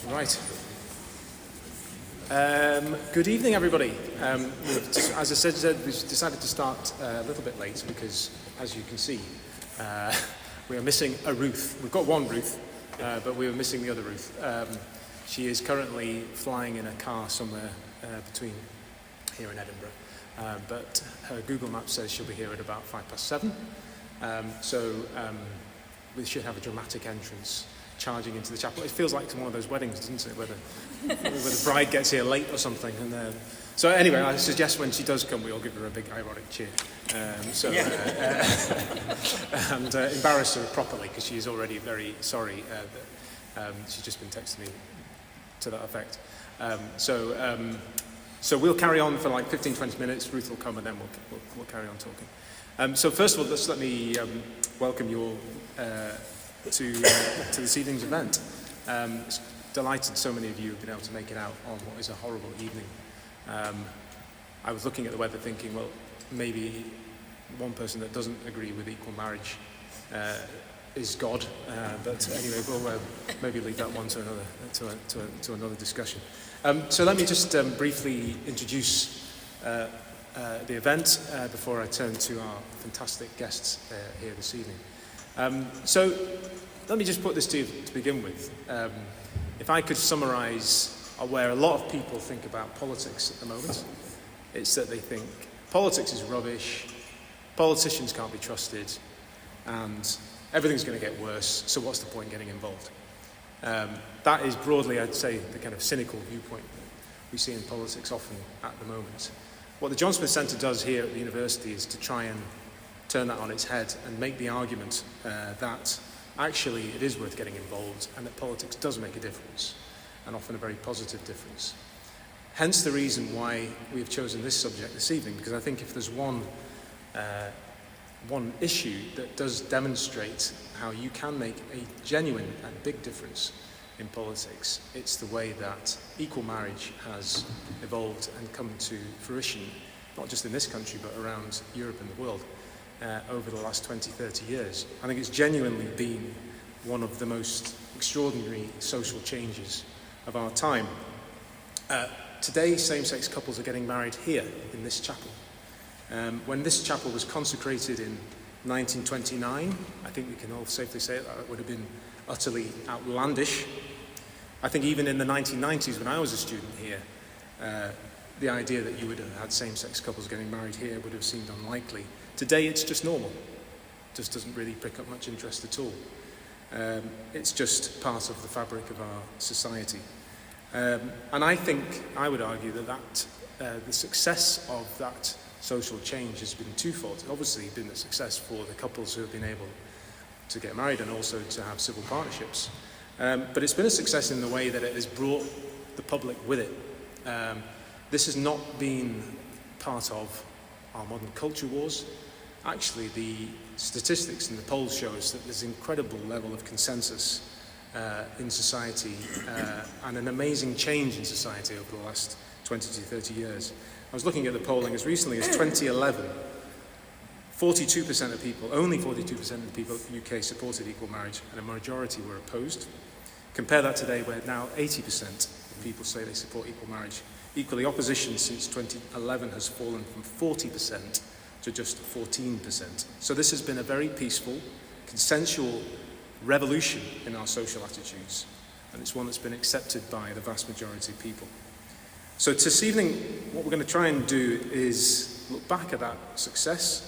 Right. Good evening, everybody. As I said, we've decided to start a little bit late because, as you can see, we are missing a Ruth. We've got one Ruth, but we were missing the other Ruth. She is currently flying in a car somewhere between here and Edinburgh, but her Google Maps says she'll be here at about 7:05. So we should have a dramatic entrance charging into the chapel. It feels like one of those weddings, doesn't it, where the bride gets here late or something. And so anyway, I suggest when she does come, we all give her a big ironic cheer. And embarrass her properly, because she's already very sorry. She's just been texting me to that effect. So we'll carry on for like 15-20 minutes. Ruth will come, and then we'll carry on talking. So first of all, just let me welcome you all to this evening's event. It's delighted so many of you have been able to make it out on what is a horrible evening. I was looking at the weather thinking, well, maybe one person that doesn't agree with equal marriage is God, but anyway, we'll maybe leave that one to another discussion. So let me just briefly introduce the event before I turn to our fantastic guests here this evening. So let me just put this to you to begin with. If I could summarize where a lot of people think about politics at the moment, it's that they think politics is rubbish, politicians can't be trusted, and everything's going to get worse, so what's the point in getting involved? That is broadly, I'd say, the kind of cynical viewpoint that we see in politics often at the moment. What the John Smith Centre does here at the university is to try and turn that on its head and make the argument that actually it is worth getting involved and that politics does make a difference, and often a very positive difference. Hence the reason why we have chosen this subject this evening, because I think if there's one issue that does demonstrate how you can make a genuine and big difference in politics, it's the way that equal marriage has evolved and come to fruition, not just in this country but around Europe and the world over the last 20, 30 years. I think it's genuinely been one of the most extraordinary social changes of our time. Today, same-sex couples are getting married here in this chapel. When this chapel was consecrated in 1929, I think we can all safely say that it would have been utterly outlandish. I think even in the 1990s, when I was a student here, the idea that you would have had same-sex couples getting married here would have seemed unlikely. Today, it's just normal. It just doesn't really pick up much interest at all. It's just part of the fabric of our society. And I would argue that the success of that social change has been twofold. It's obviously been a success for the couples who have been able to get married and also to have civil partnerships. But it's been a success in the way that it has brought the public with it. This has not been part of our modern culture wars. Actually, the statistics and the polls show us that there's an incredible level of consensus in society and an amazing change in society over the last 20 to 30 years. I was looking at the polling as recently as 2011. 42% of people, only 42% of the people in the UK supported equal marriage, and a majority were opposed. Compare that today, where now 80% of people say they support equal marriage. Equally, opposition since 2011 has fallen from 40% to just 14%. So this has been a very peaceful, consensual revolution in our social attitudes, and it's one that's been accepted by the vast majority of people. So this evening, what we're going to try and do is look back at that success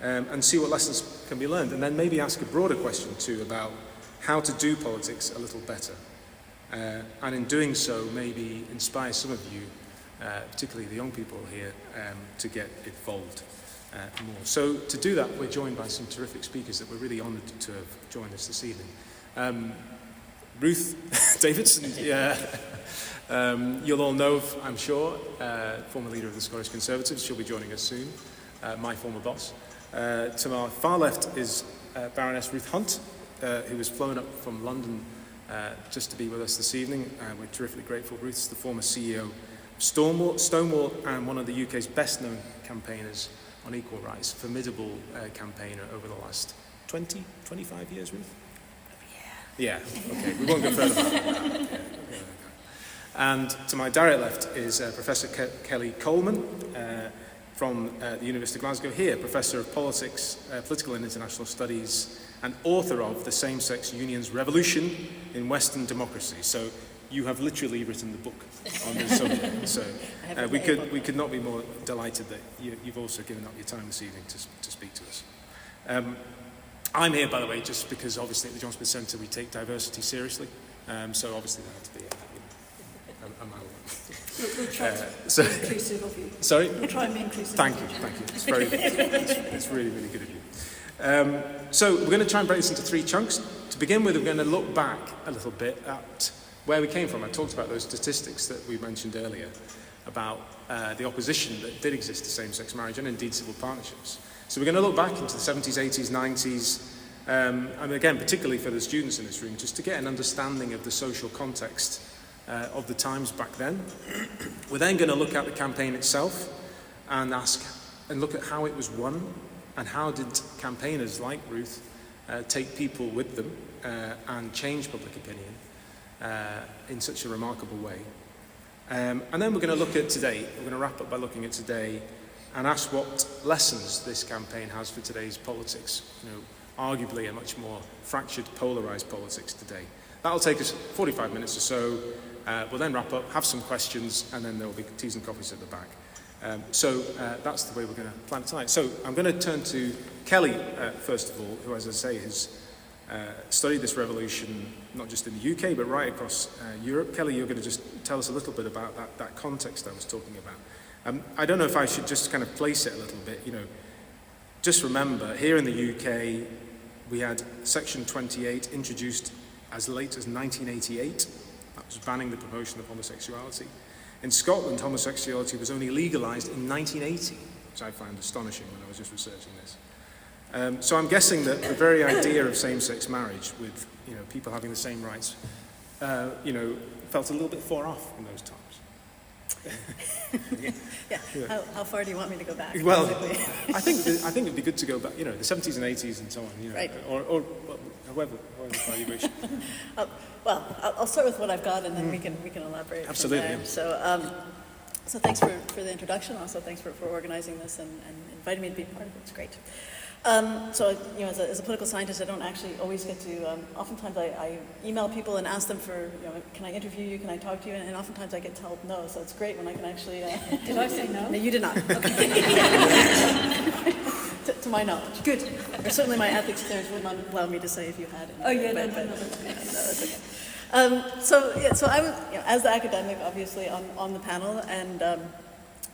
and see what lessons can be learned, and then maybe ask a broader question too about how to do politics a little better. And in doing so, maybe inspire some of you, particularly the young people here, to get involved more. So to do that, we're joined by some terrific speakers that we're really honoured to have joined us this evening. Ruth Davidson, you'll all know, I'm sure, former leader of the Scottish Conservatives. She'll be joining us soon, my former boss. To our far left is Baroness Ruth Hunt, who was flown up from London just to be with us this evening. We're terrifically grateful. Ruth's the former CEO of Stonewall and one of the UK's best-known campaigners on equal rights. Formidable campaigner over the last 20, 25 years, Ruth? Yeah, okay, we won't go further than that. Yeah. And to my direct left is Professor Kelly Coleman from the University of Glasgow here, Professor of Politics, Political and International Studies, and author of The Same-Sex Union's Revolution in Western Democracy. So you have literally written the book on this subject. So we could not be more delighted that you've also given up your time this evening to speak to us. I'm here, by the way, just because obviously at the John Smith Centre we take diversity seriously. So obviously there had to be a man. We'll try to be inclusive of you. Sorry? We'll try and be inclusive. Thank you. It's really, really good of you. So we're going to try and break this into three chunks. To begin with, we're going to look back a little bit at where we came from. I talked about those statistics that we mentioned earlier about the opposition that did exist to same-sex marriage and indeed civil partnerships. So we're going to look back into the 70s, 80s, 90s, and again, particularly for the students in this room, just to get an understanding of the social context of the times back then. We're then going to look at the campaign itself and look at how it was won and how did campaigners like Ruth take people with them and change public opinion in such a remarkable way. And then we're going to look at today. We're going to wrap up by looking at today and ask what lessons this campaign has for today's politics. You know, arguably a much more fractured, polarised politics today. That'll take us 45 minutes or so. We'll then wrap up, have some questions, and then there will be teas and coffees at the back. So that's the way we're going to plan tonight. So I'm going to turn to Kelly, first of all, who, as I say, has studied this revolution, not just in the UK, but right across Europe. Kelly, you're going to just tell us a little bit about that context I was talking about. I don't know if I should just kind of place it a little bit. You know, just remember, here in the UK, we had Section 28 introduced as late as 1988. That was banning the promotion of homosexuality. In Scotland, homosexuality was only legalised in 1980, which I found astonishing when I was just researching this. So I'm guessing that the very idea of same-sex marriage, with people having the same rights, felt a little bit far off in those times. Yeah. How far do you want me to go back? Well, I think it'd be good to go back, the 70s and 80s and so on, right. or however far you wish. Well, I'll start with what I've got, and then we can elaborate. Absolutely. From there. So thanks for the introduction. Also, thanks for organizing this and inviting me to be part of it. It's great. So as a political scientist, I don't actually always get to. Oftentimes, I email people and ask them for, can I interview you? Can I talk to you? And oftentimes, I get told no. So it's great when I can actually. Did I say no? No, you did not. Okay. to my knowledge, good. Or certainly, my ethics clearance would not allow me to say if you had. Oh yeah, no, that's okay. So I was, as the academic, obviously on the panel, and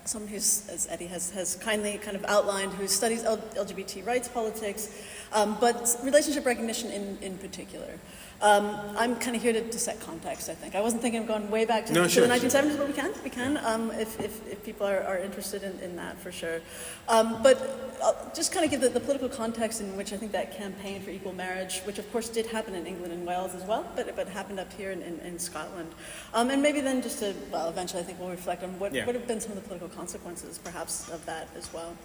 someone who's, as Eddie has kindly kind of outlined, who studies LGBT rights politics, but relationship recognition in particular. I'm kind of here to set context, I think. I wasn't thinking of going way back to the 1970s, but we can, if people are interested in that, for sure. But I'll just kind of give the political context in which I think that campaign for equal marriage, which of course did happen in England and Wales as well, but happened up here in Scotland. And maybe then just to, eventually I think we'll reflect on what have been some of the political consequences, perhaps, of that as well.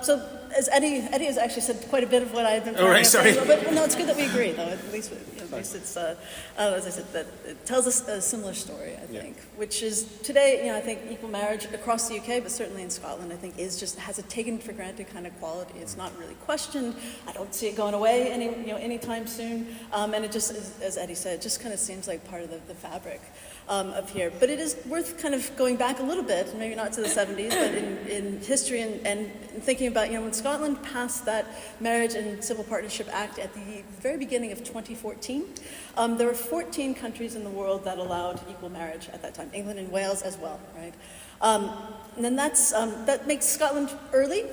So, as Eddie has actually said quite a bit of what I've been planning. Oh, right, sorry. But no, it's good that we agree, though. At least it's, as I said, that it tells us a similar story, I think, which is today, I think equal marriage across the UK, but certainly in Scotland, I think has a taken for granted kind of quality. It's not really questioned. I don't see it going away anytime soon. And it just, as Eddie said, it just kind of seems like part of the fabric of here. But it is worth kind of going back a little bit, maybe not to the 70s, but in history and thinking about, when Scotland passed that Marriage and Civil Partnership Act at the very beginning of 2014, there were 14 countries in the world that allowed equal marriage at that time, England and Wales as well, right? And then that makes Scotland early,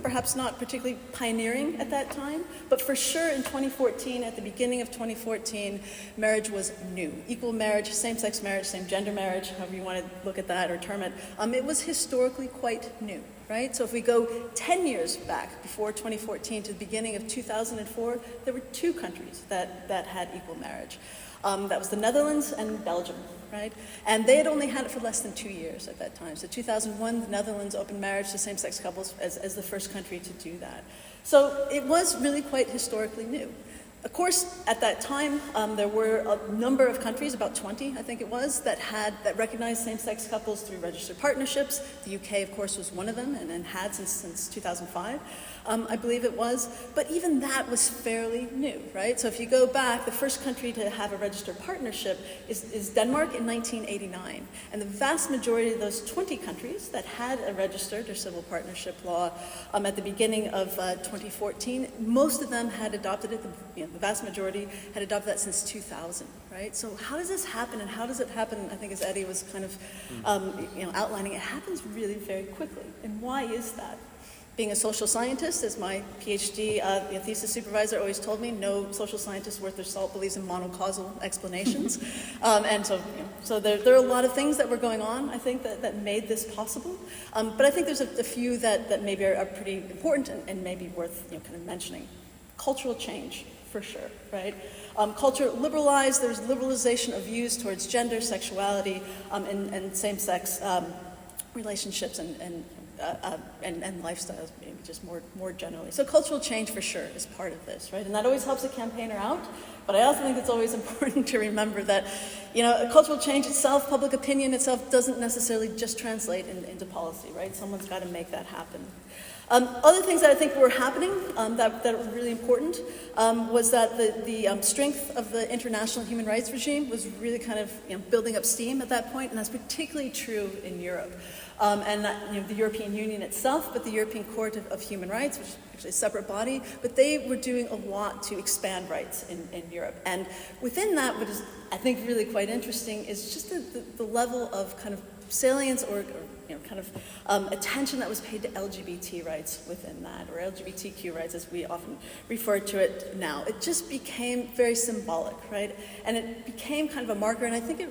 perhaps not particularly pioneering at that time, but for sure in 2014, at the beginning of 2014, marriage was new. Equal marriage, same-sex marriage, same-gender marriage, however you want to look at that or term it, it was historically quite new, right? So if we go 10 years back, before 2014 to the beginning of 2004, there were two countries that had equal marriage. That was the Netherlands and Belgium, right? And they had only had it for less than 2 years at that time. So 2001, the Netherlands opened marriage to same-sex couples as the first country to do that. So it was really quite historically new. Of course, at that time, there were a number of countries, about 20, I think it was, that recognized same-sex couples through registered partnerships. The UK, of course, was one of them, and had since 2005, I believe it was. But even that was fairly new, right? So if you go back, the first country to have a registered partnership is Denmark in 1989. And the vast majority of those 20 countries that had a registered or civil partnership law at the beginning of 2014, most of them had adopted it. The vast majority had adopted that since 2000, right? So how does this happen, and how does it happen? I think as Eddie was kind of outlining, it happens really very quickly. And why is that? Being a social scientist, as my PhD thesis supervisor always told me, no social scientist worth their salt believes in monocausal explanations. And so there are a lot of things that were going on, I think, that made this possible. But I think there's a few that maybe are pretty important and maybe worth kind of mentioning. Cultural change, for sure, right? Culture liberalized, there's liberalization of views towards gender, sexuality, and same-sex relationships and lifestyles, maybe just more generally. So cultural change, for sure, is part of this, right? And that always helps a campaigner out. But I also think it's always important to remember that, cultural change itself, public opinion itself, doesn't necessarily just translate into policy, right? Someone's got to make that happen. Other things that I think were happening that were really important was that the strength of the international human rights regime was really kind of building up steam at that point, and that's particularly true in Europe. And not the European Union itself, but the European Court of Human Rights, which is actually a separate body, but they were doing a lot to expand rights in Europe. And within that, what is, I think, really quite interesting is just the level of kind of salience or attention that was paid to LGBT rights within that, or LGBTQ rights as we often refer to it now. It just became very symbolic, right? And it became kind of a marker, and I think it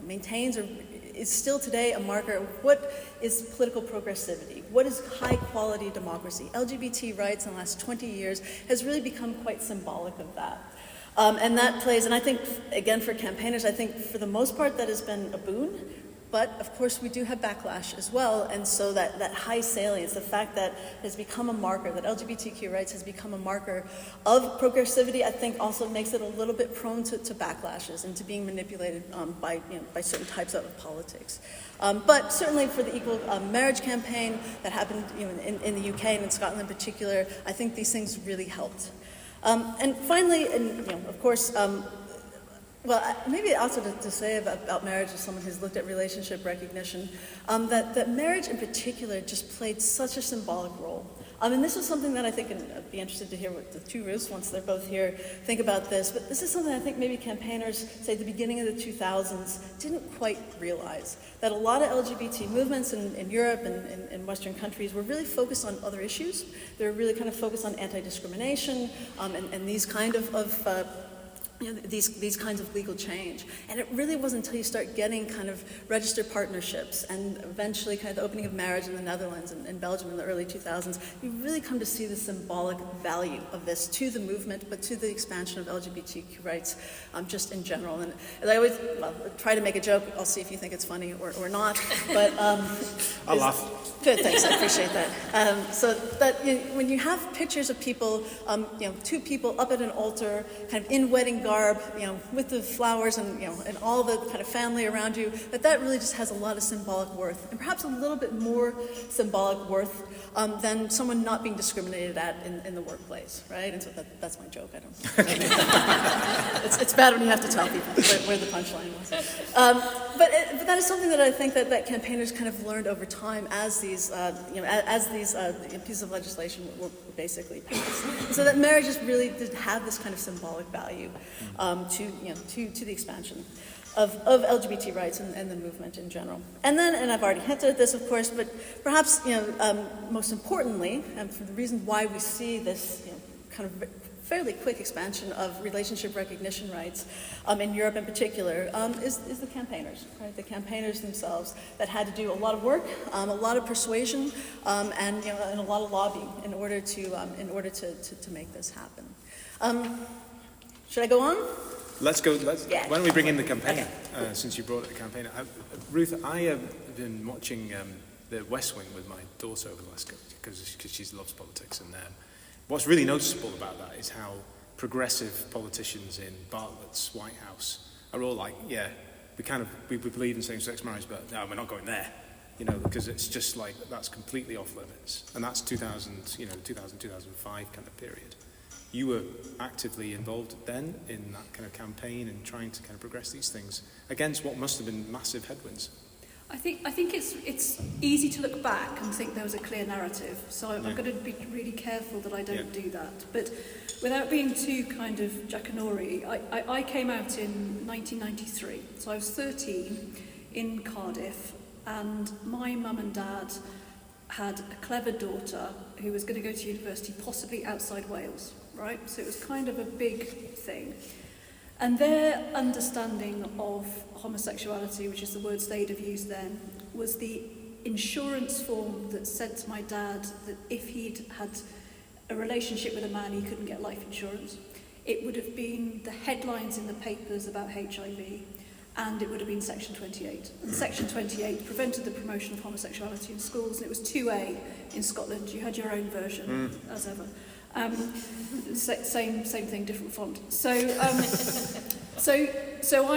maintains or is still today a marker of what is political progressivity, what is high quality democracy. LGBT rights in the last 20 years has really become quite symbolic of that. And that plays, and I think, again, for campaigners, I think for the most part that has been a boon. But, of course, we do have backlash as well, and so that high salience, the fact that it has become a marker, that LGBTQ rights has become a marker of progressivity, I think also makes it a little bit prone to backlashes and to being manipulated by certain types of politics. But certainly for the equal marriage campaign that happened in the UK and in Scotland in particular, I think these things really helped. And finally, and of course, well, maybe also to say about marriage as someone who's looked at relationship recognition, that marriage in particular just played such a symbolic role. And this is something that I think, and I'd be interested to hear what the two Ruths, once they're both here, think about this, but this is something I think maybe campaigners, say at the beginning of the 2000s, didn't quite realize. That a lot of LGBT movements in Europe and in Western countries were really focused on other issues. They were really kind of focused on anti-discrimination and these kind of these kinds of legal change. And it really wasn't until you start getting kind of registered partnerships and eventually kind of the opening of marriage in the Netherlands and Belgium in the early 2000s, you really come to see the symbolic value of this to the movement, but to the expansion of LGBTQ rights just in general. And I always try to make a joke, I'll see if you think it's funny or not, but I'll laugh. Good, thanks, I appreciate that. So that when you have pictures of people, two people up at an altar, kind of in wedding garb, with the flowers and and all the kind of family around you, that really just has a lot of symbolic worth, and perhaps a little bit more symbolic worth than someone not being discriminated at in the workplace, right? And so that's my joke. I don't. It's bad when you have to tell people where the punchline was. But that is something that I think that campaigners kind of learned over time as these pieces of legislation were basically passed. So that marriage just really did have this kind of symbolic value to the expansion of LGBT rights and the movement in general. And then, and I've already hinted at this, of course, but perhaps most importantly, and for the reason why we see this kind of fairly quick expansion of relationship recognition rights in Europe in particular, is the campaigners, right? The campaigners themselves that had to do a lot of work, a lot of persuasion, and a lot of lobbying in order to make this happen. Should I go on? Let's go. Yeah. Why don't we bring in the campaigner, Okay. since you brought up the campaigner. Ruth, I have been watching the West Wing with my daughter over the last couple because she loves politics, and what's really noticeable about that is how progressive politicians in Bartlett's White House are all like, yeah, we believe in same-sex marriage, but no, we're not going there, because it's just like, that's completely off limits. And that's 2005 kind of period. You were actively involved then in that kind of campaign and trying to kind of progress these things against what must have been massive headwinds. I think it's easy to look back and think there was a clear narrative, so I'm going to be really careful that I don't do that. But without being too kind of Jackanory, I came out in 1993, so I was 13 in Cardiff, and my mum and dad had a clever daughter who was going to go to university, possibly outside Wales, right? So it was kind of a big thing. And their understanding of homosexuality, which is the words they'd have used then, was the insurance form that said to my dad that if he'd had a relationship with a man, he couldn't get life insurance. It would have been the headlines in the papers about HIV, and it would have been Section 28. And Section 28 prevented the promotion of homosexuality in schools, and it was 2A in Scotland. You had your own version, as ever. Same thing, different font. So I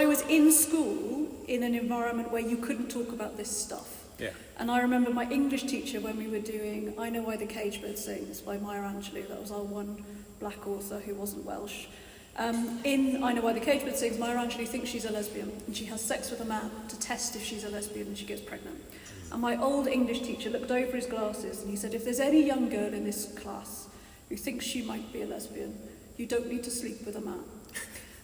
was in school in an environment where you couldn't talk about this stuff. Yeah. And I remember my English teacher when we were doing I Know Why the Cage Bird Sings by Maya Angelou. That was our one black author who wasn't Welsh. In I Know Why the Cage Bird Sings, Maya Angelou thinks she's a lesbian, and she has sex with a man to test if she's a lesbian, and she gets pregnant. And my old English teacher looked over his glasses and he said, if there's any young girl in this class who thinks she might be a lesbian, you don't need to sleep with a man.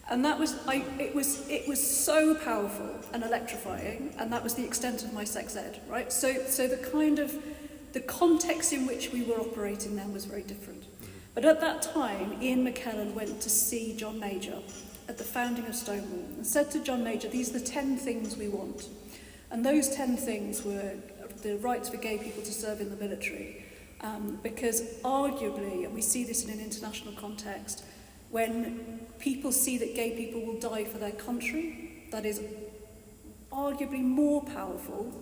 And that was, it was so powerful and electrifying, and that was the extent of my sex ed, right? So the context in which we were operating then was very different. But at that time, Ian McKellen went to see John Major at the founding of Stonewall and said to John Major, these are the 10 things we want. And those 10 things were the rights for gay people to serve in the military, because arguably, and we see this in an international context, when people see that gay people will die for their country, that is arguably more powerful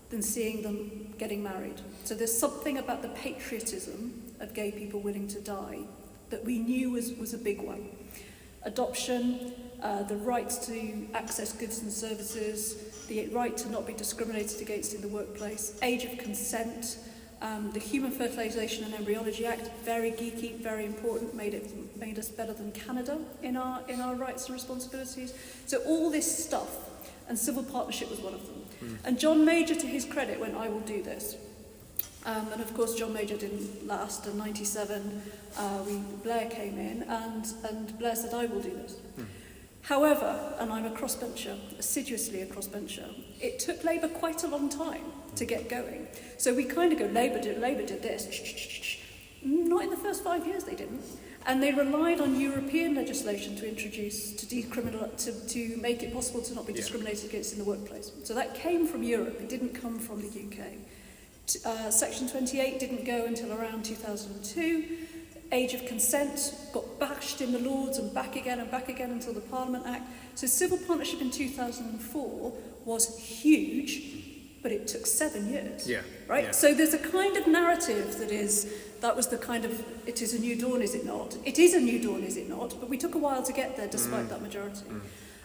than seeing them getting married. So there's something about the patriotism of gay people willing to die that we knew was a big one. Adoption, the right to access goods and services, the right to not be discriminated against in the workplace, age of consent, the Human Fertilisation and Embryology Act, very geeky, very important, made us better than Canada in our rights and responsibilities. So all this stuff, and civil partnership was one of them. And John Major, to his credit, went, I will do this. And of course, John Major didn't last. In '97, Blair came in, and Blair said, I will do this. However, and I'm a crossbencher, assiduously a crossbencher, it took Labour quite a long time to get going. So we kind of go, Labour did this. Not in the first 5 years, they didn't. And they relied on European legislation to introduce, to make it possible to not be discriminated against in the workplace. So that came from Europe, it didn't come from the UK. Section 28 didn't go until around 2002. Age of consent got bashed in the Lords and back again until the Parliament Act. So civil partnership in 2004 was huge, but it took 7 years. Yeah. Right? Yeah. So there's a kind of narrative that was the kind of, it is a new dawn, is it not? It is a new dawn, is it not? But we took a while to get there despite that majority.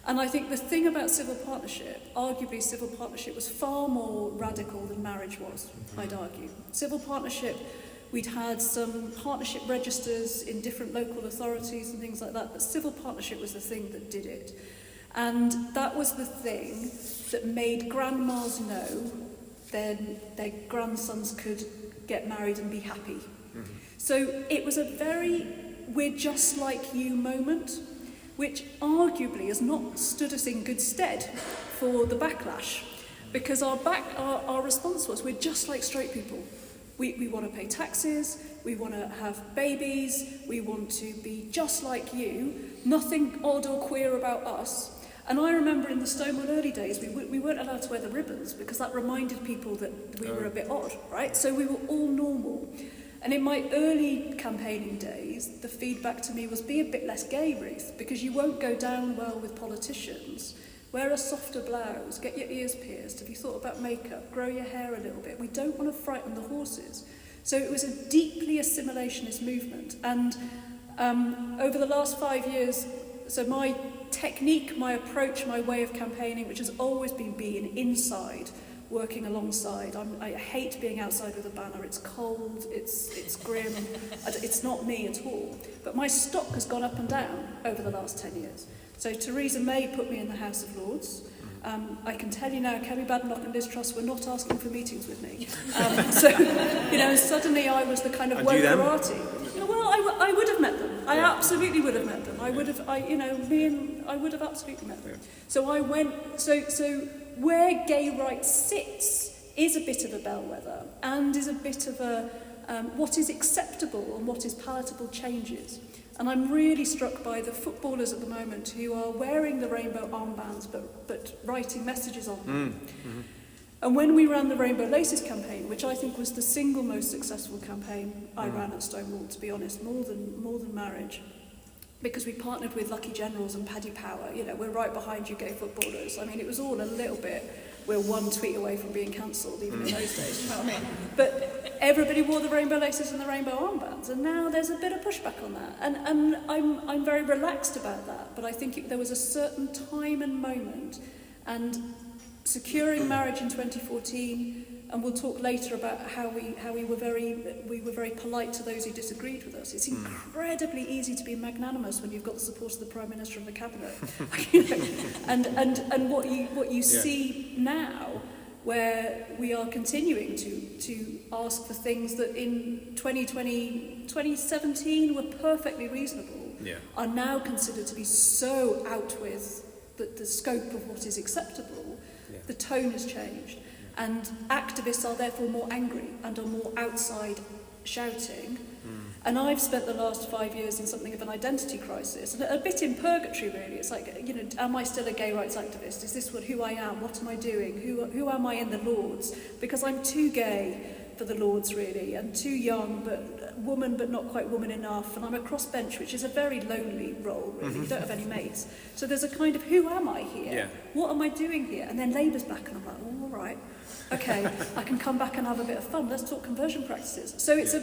And I think the thing about civil partnership, arguably civil partnership was far more radical than marriage was, I'd argue. Civil partnership, we'd had some partnership registers in different local authorities and things like that, but civil partnership was the thing that did it. And that was the thing that made grandmas know then their grandsons could get married and be happy. So it was a very we're just like you moment, which arguably has not stood us in good stead for the backlash, because our response was, we're just like straight people. We want to pay taxes, we want to have babies, we want to be just like you, nothing odd or queer about us. And I remember in the Stonewall early days, we weren't allowed to wear the ribbons because that reminded people that we were a bit odd, right? So we were all normal. And in my early campaigning days, the feedback to me was, be a bit less gay, Ruth, because you won't go down well with politicians. Wear a softer blouse, get your ears pierced. Have you thought about makeup? Grow your hair a little bit. We don't want to frighten the horses. So it was a deeply assimilationist movement. And over the last 5 years, so my technique, my approach, my way of campaigning, which has always been being inside, working alongside. I hate being outside with a banner. It's cold, it's grim, it's not me at all. But my stock has gone up and down over the last 10 years. So Theresa May put me in the House of Lords. I can tell you now, Kemi Badenoch and Liz Truss were not asking for meetings with me. Suddenly I was the kind of wokerati. Well, I would have met them. I absolutely would have met them. I would have absolutely met them. So I went, so where gay rights sits is a bit of a bellwether and is a bit of a, what is acceptable and what is palatable changes. And I'm really struck by the footballers at the moment who are wearing the rainbow armbands but writing messages on them. Mm-hmm. And when we ran the Rainbow Laces campaign, which I think was the single most successful campaign I ran at Stonewall, to be honest, more than marriage, because we partnered with Lucky Generals and Paddy Power. We're right behind you gay footballers. I mean, it was all a little bit, we're one tweet away from being cancelled, even in those days, you know what I mean? But everybody wore the rainbow laces and the rainbow armbands, and now there's a bit of pushback on that. And I'm very relaxed about that, but I think there was a certain time and moment, and securing marriage in 2014, and we'll talk later about how we were very polite to those who disagreed with us. It's incredibly easy to be magnanimous when you've got the support of the Prime Minister and the Cabinet. And what you see now, where we are continuing to ask for things that in 2017 were perfectly reasonable, are now considered to be so out with the scope of what is acceptable. The tone has changed. And activists are therefore more angry and are more outside shouting. And I've spent the last 5 years in something of an identity crisis, and a bit in purgatory really. It's like, am I still a gay rights activist? Is this who I am? What am I doing? Who am I in the Lords? Because I'm too gay for the Lords really, and too young, but woman but not quite woman enough, and I'm a crossbench, which is a very lonely role really. You don't have any mates. So there's a kind of, who am I here? What am I doing here? And then Labour's back and I'm like, all right. Okay, I can come back and have a bit of fun. Let's talk conversion practices. So it's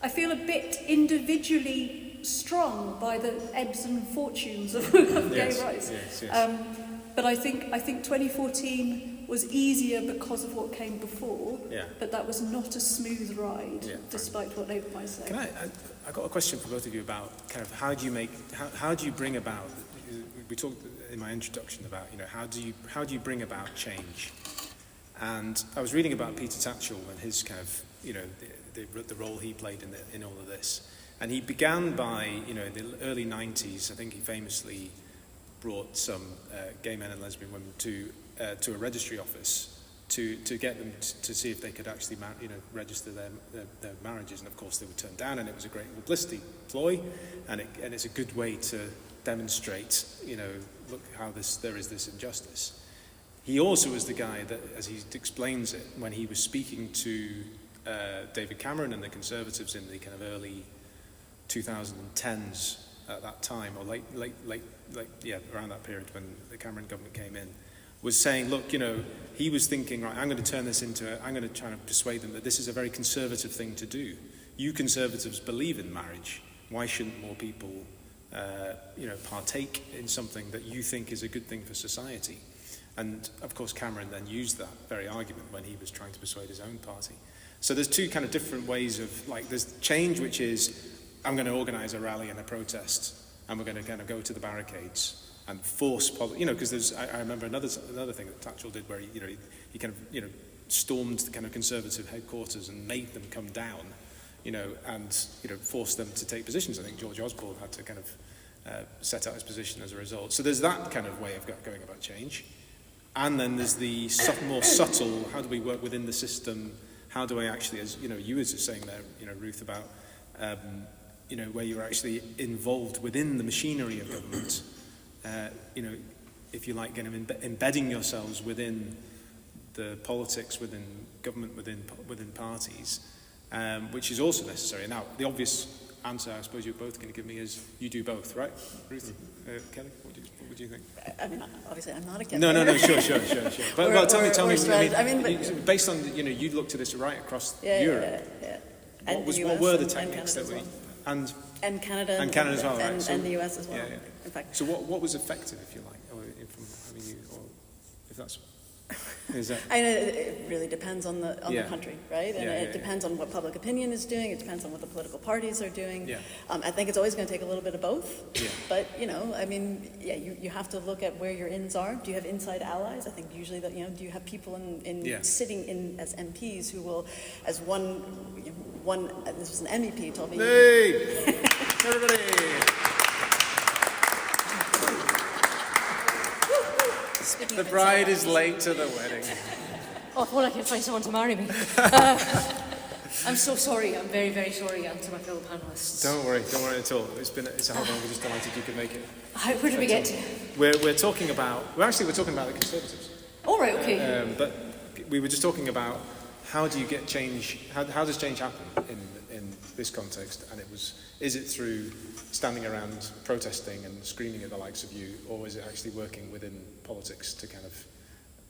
I feel a bit individually strong by the ebbs and fortunes of gay rights. But I think 2014 was easier because of what came before. But that was not a smooth ride, despite what Labour might say. I got a question for both of you about kind of how do you bring about. We talked in my introduction about how do you bring about change. And I was reading about Peter Tatchell and his kind of, the role he played in all of this. And he began by, in the early 90s, I think he famously brought some gay men and lesbian women to a registry office to get them to see if they could actually register their marriages. And of course they were turned down, and it was a great publicity ploy, and it's a good way to demonstrate, look how there is this injustice. He also was the guy that, as he explains it, when he was speaking to David Cameron and the Conservatives in the kind of early 2010s at that time, or late, around that period when the Cameron government came in, was saying, look, he was thinking, right, I'm going to turn this I'm going to try to persuade them that this is a very conservative thing to do. You Conservatives believe in marriage. Why shouldn't more people, partake in something that you think is a good thing for society? And, of course, Cameron then used that very argument when he was trying to persuade his own party. So there's two kind of different ways of, there's change, which is, I'm going to organise a rally and a protest, and we're going to kind of go to the barricades and force, because I remember another thing that Tatchell did where he kind of, stormed the kind of Conservative headquarters and made them come down, and, forced them to take positions. I think George Osborne had to kind of set out his position as a result. So there's that kind of way of going about change. And then there's the more subtle, how do we work within the system? How do I actually, as you were just saying there, Ruth, about, where you're actually involved within the machinery of government, if you like, kind of embedding yourselves within the politics, within government, within parties, which is also necessary. Now, the obvious answer I suppose you're both going to give me is you do both, right, Ruth? Kelly, what do you think? I mean, obviously, I'm not a campaigner. No, sure. But tell me. Based on you looked at this right across Europe. And what were the techniques that And Canada. And Canada as well, right? And the US as well, Yeah. in fact. So what was effective, if you like, or from having you, or if that's... Is that... I know it really depends on the country, right? And Yeah, it depends on what public opinion is doing. It depends on what the political parties are doing. Yeah. I think it's always going to take a little bit of both. Yeah. But you have to look at where your ins are. Do you have inside allies? I think usually that do you have people sitting in as MPs who will, as one this was an MEP told me. Hey, everybody. The bride is late to the wedding. Oh, if only I could find someone to marry me. I'm so sorry. I'm very, very sorry to my fellow panellists. Don't worry at all. It's a hard one. We're just delighted you could make it. Where did we get to? We're talking about the Conservatives. All right, okay. But we were just talking about how do you get change? How does change happen in this context? And is it through standing around protesting and screaming at the likes of you, or is it actually working within politics to kind of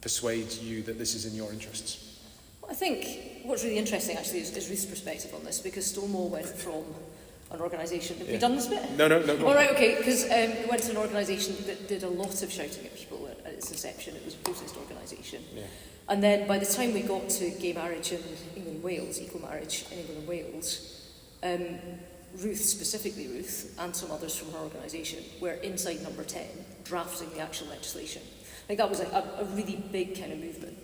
persuade you that this is in your interests? Well, I think what's really interesting actually is Ruth's perspective on this, because Stonewall went from an organisation... Have we done this bit? No. All right, okay, because it went to an organisation that did a lot of shouting at people at its inception. It was a protest organisation. Yeah. And then by the time we got to gay marriage in England and Wales, equal marriage in England and Wales, Ruth, and some others from her organisation were inside number 10, drafting the actual legislation. I think that was a really big kind of movement.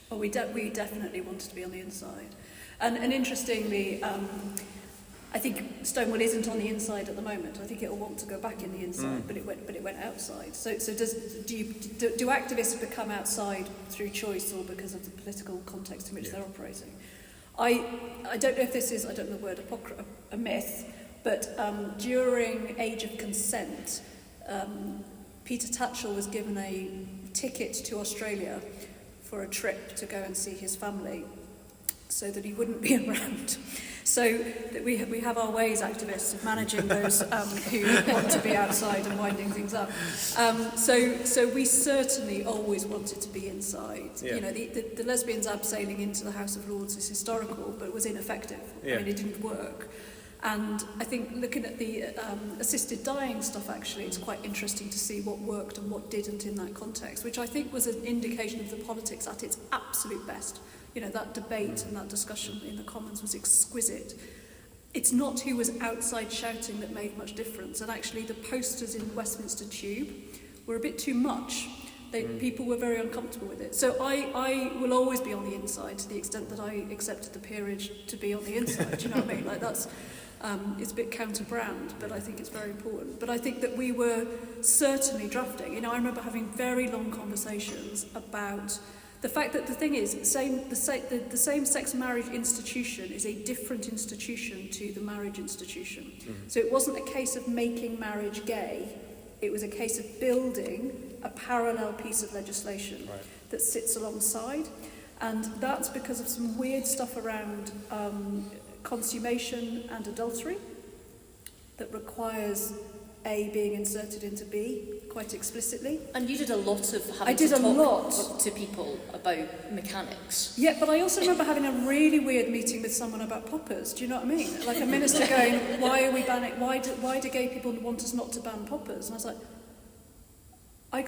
Well, we definitely wanted to be on the inside. And interestingly, I think Stonewall isn't on the inside at the moment. I think it will want to go back in the inside, but it went outside. So do activists become outside through choice or because of the political context in which they're operating? I don't know if this is, I don't know the word, a myth, but during Age of Consent, Peter Tatchell was given a ticket to Australia for a trip to go and see his family so that he wouldn't be around. So that we have our ways, activists, of managing those who want to be outside and winding things up. So we certainly always wanted to be inside. Yeah. You know, the lesbians abseiling into the House of Lords is historical, but it was ineffective. Yeah. I mean, it didn't work. And I think looking at the assisted dying stuff, actually, it's quite interesting to see what worked and what didn't in that context, which I think was an indication of the politics at its absolute best. You know, that debate and that discussion in the Commons was exquisite. It's not who was outside shouting that made much difference. And actually, the posters in Westminster Tube were a bit too much. People were very uncomfortable with it. So I will always be on the inside to the extent that I accepted the peerage to be on the inside. Do you know what I mean? Like that's... it's a bit counter-brand, but I think it's very important. But I think that we were certainly drafting. You know, I remember having very long conversations about the fact that the thing is, the same-sex marriage institution is a different institution to the marriage institution. Mm-hmm. So it wasn't a case of making marriage gay. It was a case of building a parallel piece of legislation that sits alongside. And that's because of some weird stuff around... consummation and adultery that requires A being inserted into B quite explicitly. And you did a lot of having to talk to people about mechanics. Yeah, but I also remember having a really weird meeting with someone about poppers. Do you know what I mean? Like a minister going, "Why are we banning? Why do gay people want us not to ban poppers?" And I was like,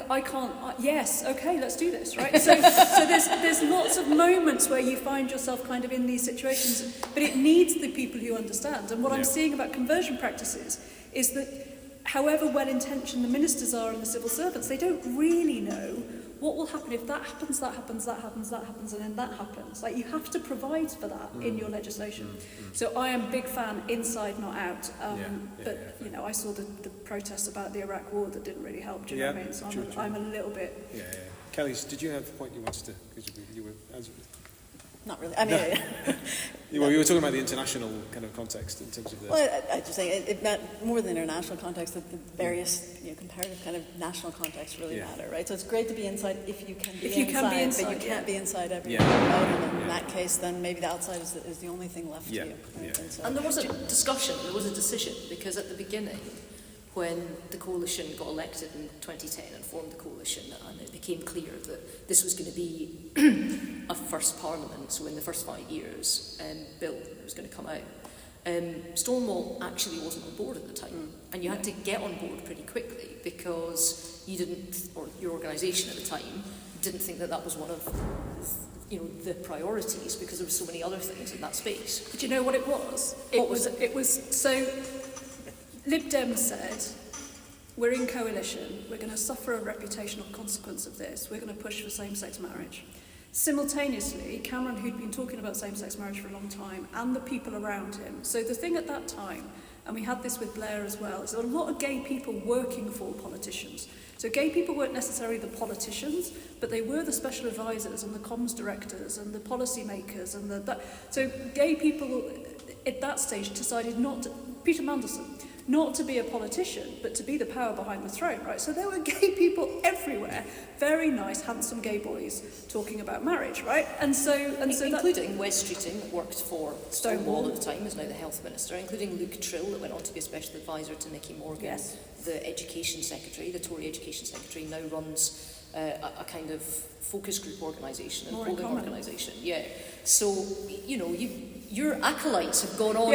I can't. Yes, okay, let's do this, right? So there's lots of moments where you find yourself kind of in these situations, but it needs the people who understand. And what I'm seeing about conversion practices is that, however well-intentioned the ministers are and the civil servants, they don't really know what will happen if that happens, that happens, that happens, that happens, and then that happens. Like, you have to provide for that in your legislation. So I am a big fan, inside, not out. You know, I saw the protests about the Iraq war that didn't really help. Do you know what I mean? So I'm a little bit... Yeah. Kelly, did you have a point you wanted to... Because you were... Not really. I mean... You were talking about the international kind of context in terms of the... Well, I just think it more than international context, that the various comparative kind of national contexts really matter, right? So it's great to be inside if you can be inside, but you can't be inside everywhere. And in that case, then maybe the outside is the only thing left to you. Right? And there was a discussion, there was a decision, because at the beginning, when the coalition got elected in 2010 and formed the coalition, and it became clear that this was going to be a first parliament, so in the first 5 years, bill that was going to come out, Stonewall actually wasn't on board at the time, and you had to get on board pretty quickly because you didn't, or your organisation at the time, didn't think that that was one of the priorities because there were so many other things in that space. But you know what it was? It was so Lib Dems said, we're in coalition, we're going to suffer a reputational consequence of this, we're going to push for same-sex marriage. Simultaneously, Cameron, who'd been talking about same-sex marriage for a long time, and the people around him. So the thing at that time, and we had this with Blair as well, is there were a lot of gay people working for politicians. So gay people weren't necessarily the politicians, but they were the special advisors and the comms directors and the policy makers and so gay people at that stage decided not to, Peter Mandelson, not to be a politician, but to be the power behind the throne, right? So there were gay people everywhere, very nice, handsome gay boys talking about marriage, right? And so including Wes Streeting, that worked for Stonewall at the time, is now the health minister, including Luke Trill, that went on to be a special advisor to Nicky Morgan. Yes. The education secretary, the Tory education secretary, now runs a kind of focus group organisation and polling organisation. Yeah. So, your acolytes have gone on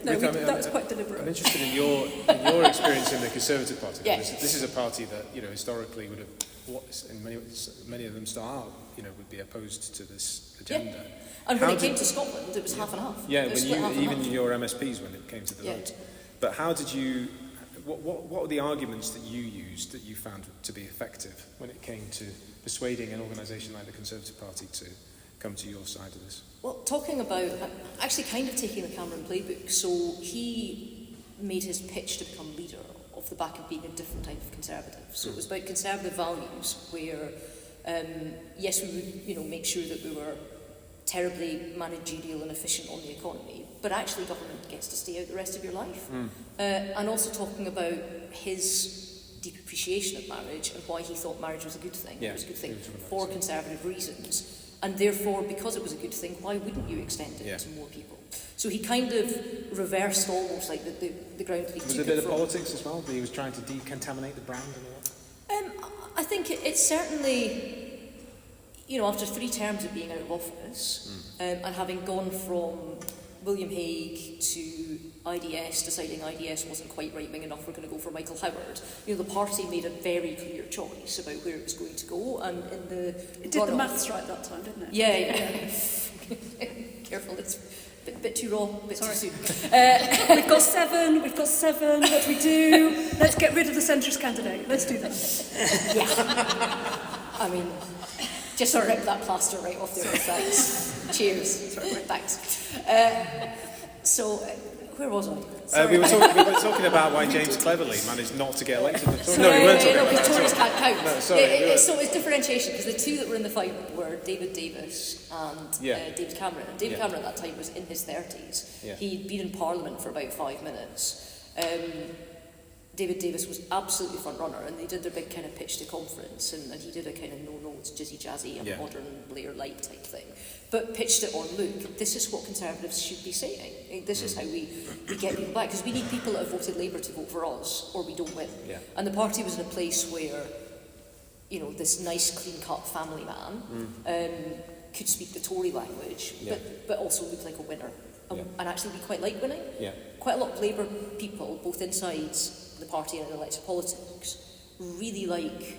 No, that's quite deliberate. I'm interested in your experience in the Conservative Party. Yeah. This is a party that historically would have, and many of them still are, would be opposed to this agenda. Yeah. And when it came to Scotland, it was half and half. Yeah, even your MSPs when it came to the vote. But how did you? What were the arguments that you used that you found to be effective when it came to persuading an organisation like the Conservative Party to come to your side of this? Well, talking about, actually kind of taking the Cameron playbook, so he made his pitch to become leader off the back of being a different type of Conservative. So it was about Conservative values where, yes, we would make sure that we were terribly managerial and efficient on the economy, but actually government gets to stay out the rest of your life. And also talking about his deep appreciation of marriage and why he thought marriage was a good thing. It was a good thing for Conservative reasons. And therefore, because it was a good thing, why wouldn't you extend it to more people? So he kind of reversed almost like the ground that he took. Was there a bit of politics as well? That he was trying to decontaminate the brand and all that? I think it's certainly, after 3 terms of being out of office, and having gone from William Hague to IDS, deciding IDS wasn't quite right-wing enough, we're going to go for Michael Howard. The party made a very clear choice about where it was going to go, and in the it did the maths right that time, didn't it? Yeah. Careful, it's a bit too raw, a bit too soon. We've got 7, what do we do? Let's get rid of the centrist candidate, let's do that. Yeah. I mean, just rip that plaster right off the other side. Cheers. Thanks. Where was I? We were talking about why James Cleverly managed not to get elected. No, we weren't talking about because that. Tories can't count. No, sorry. So it's differentiation, because the two that were in the fight were David Davis and David Cameron. And David Cameron at that time was in his 30s. Yeah. He'd been in Parliament for about 5 minutes. David Davis was absolutely front runner, and they did their big kind of pitch to conference, and he did a kind of no notes, jizzy jazzy, and modern Blair light type thing, but pitched it on, look, this is what Conservatives should be saying. This is how we get people back, because we need people that have voted Labour to vote for us, or we don't win. Yeah. And the party was in a place where, this nice, clean-cut family man could speak the Tory language, but also look like a winner, and actually we quite like winning. Yeah. Quite a lot of Labour people, both inside the party and in electoral politics, really like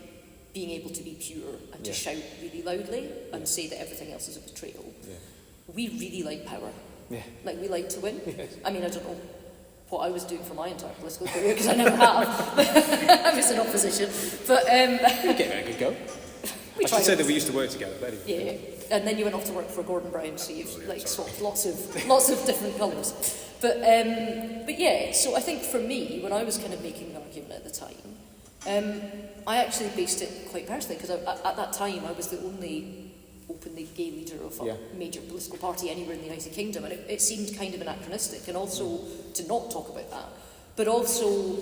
being able to be pure and to shout really loudly and say that everything else is a betrayal. Yeah. We really like power. Yeah. Like, we like to win. Yes. I mean, I don't know what I was doing for my entire political career, because I never have. I was in opposition. But you gave it a good go. I should say that we used to work together. But anyway. Yeah. And then you went off to work for Gordon Brown, so you've swapped lots of different colours. But yeah, so I think for me, when I was kind of making the argument at the time, I actually based it quite personally, because at that time I was the only openly gay leader of a major political party anywhere in the United Kingdom, and it seemed kind of anachronistic, and also to not talk about that. But also,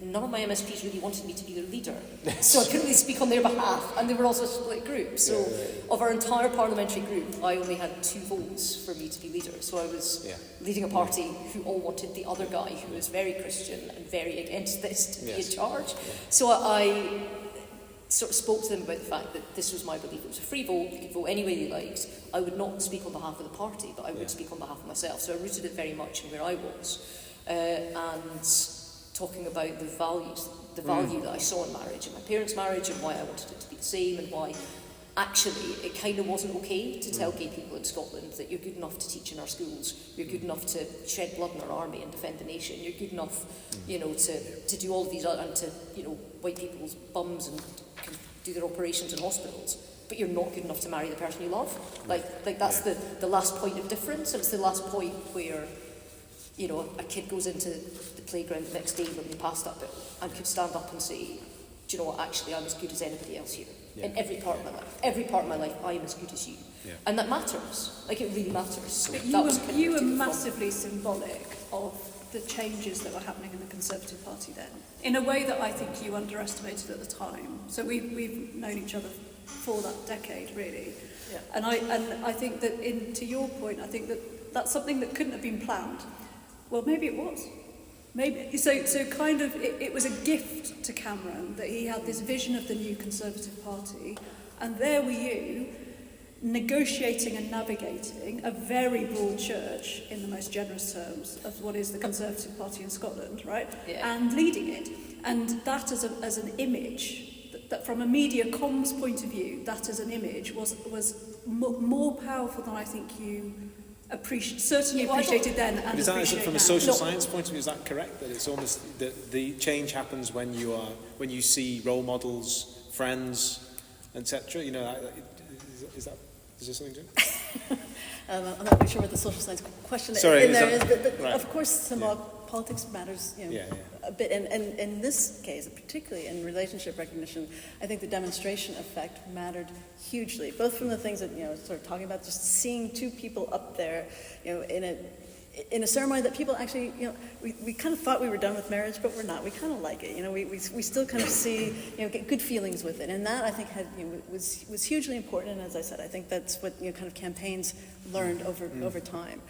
none of my MSPs really wanted me to be their leader, so I couldn't really speak on their behalf, and they were also a split group. So of our entire parliamentary group, I only had 2 votes for me to be leader. So I was leading a party who all wanted the other guy, who was very Christian and very against this, to be in charge. So sort of spoke to them about the fact that this was my belief. It was a free vote, you could vote any way you liked. I would not speak on behalf of the party, but I would speak on behalf of myself. So I rooted it very much in where I was. And talking about the value that I saw in marriage, in my parents' marriage, and why I wanted it to be the same, and why actually it kind of wasn't okay to tell gay people in Scotland that you're good enough to teach in our schools, you're good enough to shed blood in our army and defend the nation, you're good enough, you know, to do all of these, and to, you know, wipe people's bums and do their operations in hospitals, but you're not good enough to marry the person you love. Like that's the last point of difference, and it's the last point where, you know, a kid goes into the playground the next day when they pass that bill and could stand up and say, do you know what, actually I'm as good as anybody else here. In every part of my life. Every part of my life, I am as good as you. Yeah. And that matters. Like, it really matters. But you were massively symbolic of the changes that were happening in the Conservative Party then, in a way that I think you underestimated at the time. So we've known each other for that decade, really. Yeah. And I think that, to your point, I think that that's something that couldn't have been planned. Well, maybe it was. Maybe so kind of it was a gift to Cameron that he had this vision of the new Conservative Party, and there were you negotiating and navigating a very broad church in the most generous terms of what is the Conservative Party in Scotland, right? Yeah. And leading it, and that as an image that from a media comms point of view, that as an image was more powerful than I think you appreciated then, and is that appreciate from now. a social science point of view? Is that correct? That it's almost that the change happens when you see role models, friends, etc. You know, is there something to it? I'm not really sure what the social science question is, but right. Of course, politics matters, you know, a bit. And in this case, particularly in relationship recognition, I think the demonstration effect mattered hugely, both from the things that, you know, sort of talking about, just seeing two people up there, you know, in a ceremony that people actually, you know, we kind of thought we were done with marriage, but we're not. We kind of like it, you know. We still kind of see, you know, get good feelings with it, and that I think was hugely important. And as I said, I think that's what, you know, kind of campaigns learned over time.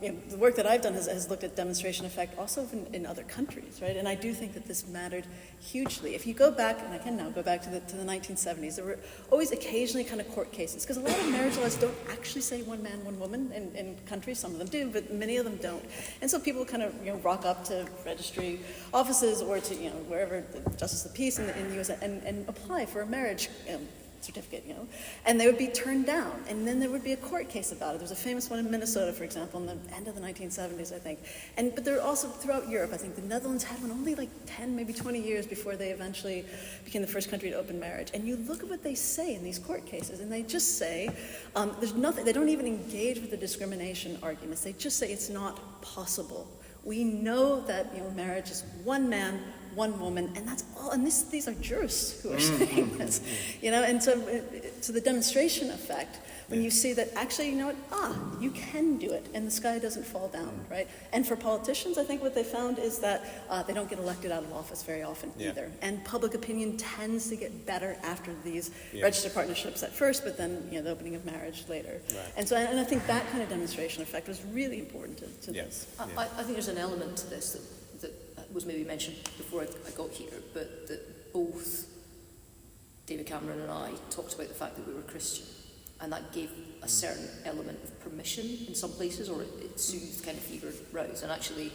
You know, the work that I've done has looked at demonstration effect also in other countries, right? And I do think that this mattered hugely. If you go back, and I can now go back to the 1970s, there were always occasionally kind of court cases, because a lot of marriage laws don't actually say one man, one woman in countries. Some of them do, but many of them don't. And so people kind of, you know, rock up to registry offices or to, you know, wherever, the Justice of the Peace in the US, and apply for a marriage certificate, you know, and they would be turned down, and then there would be a court case about it. There was a famous one in Minnesota, for example, in the end of the 1970s, I think. But there were also throughout Europe. I think the Netherlands had one only like 10, maybe 20 years before they eventually became the first country to open marriage. And you look at what they say in these court cases, and they just say there's nothing. They don't even engage with the discrimination arguments. They just say it's not possible. We know that, you know, marriage is one man, one woman, and that's all. And these are jurists who are saying this, you know. And so the demonstration effect, when you see that actually, you know what, you can do it, and the sky doesn't fall down, right? And for politicians, I think what they found is that they don't get elected out of office very often either. And public opinion tends to get better after these registered partnerships at first, but then, you know, the opening of marriage later. Right. And so, and I think that kind of demonstration effect was really important to this. I think there's an element to this that was maybe mentioned before I got here, but that both David Cameron and I talked about the fact that we were Christian, and that gave a certain element of permission in some places, or it soothed kind of fevered rows. And actually,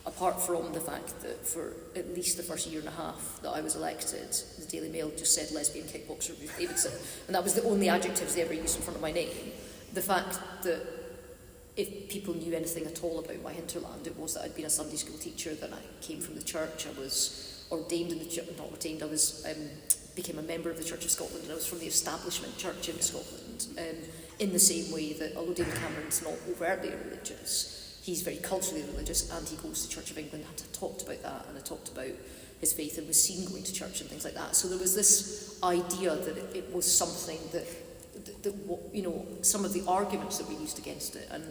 apart from the fact that for at least the first year and a half that I was elected, the Daily Mail just said lesbian kickboxer Ruth Davidson, and that was the only adjectives they ever used in front of my name. The fact that if people knew anything at all about my hinterland, it was that I'd been a Sunday school teacher, that I came from the church, I was ordained in the church, not ordained, I was became a member of the Church of Scotland, and I was from the establishment church in Scotland, in the same way that, although David Cameron's not overtly religious, he's very culturally religious, and he goes to the Church of England, and I talked about that, and I talked about his faith and was seen going to church and things like that. So there was this idea that it was something that you know, some of the arguments that we used against it, and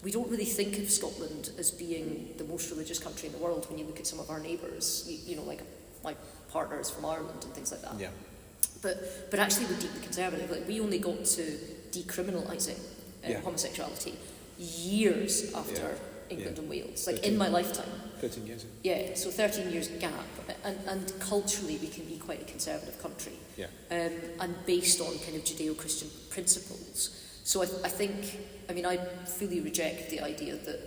we don't really think of Scotland as being the most religious country in the world when you look at some of our neighbours, you know, like my partner is from Ireland and things like that. Yeah. But actually we're deeply conservative. Like, we only got to decriminalising homosexuality years after England and Wales, like in my lifetime. 13 years. Yeah, so 13 years gap, and culturally we can be quite a conservative country, Yeah. and based on kind of Judeo-Christian principles. So I think, I mean, I fully reject the idea that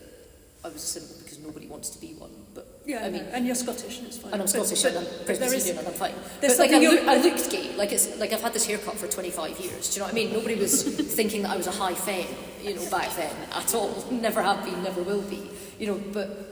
I was a symbol because nobody wants to be one, but Yeah, I mean, and you're Scottish, and it's fine. and I'm Scottish, and I'm Presbyterian, and I'm fine. there's But like, something I looked gay. Like it's like I've had this haircut for 25 years. Do you know what I mean? Nobody was thinking that I was a high femme, you know, back then at all. Never have been, never will be. You know, but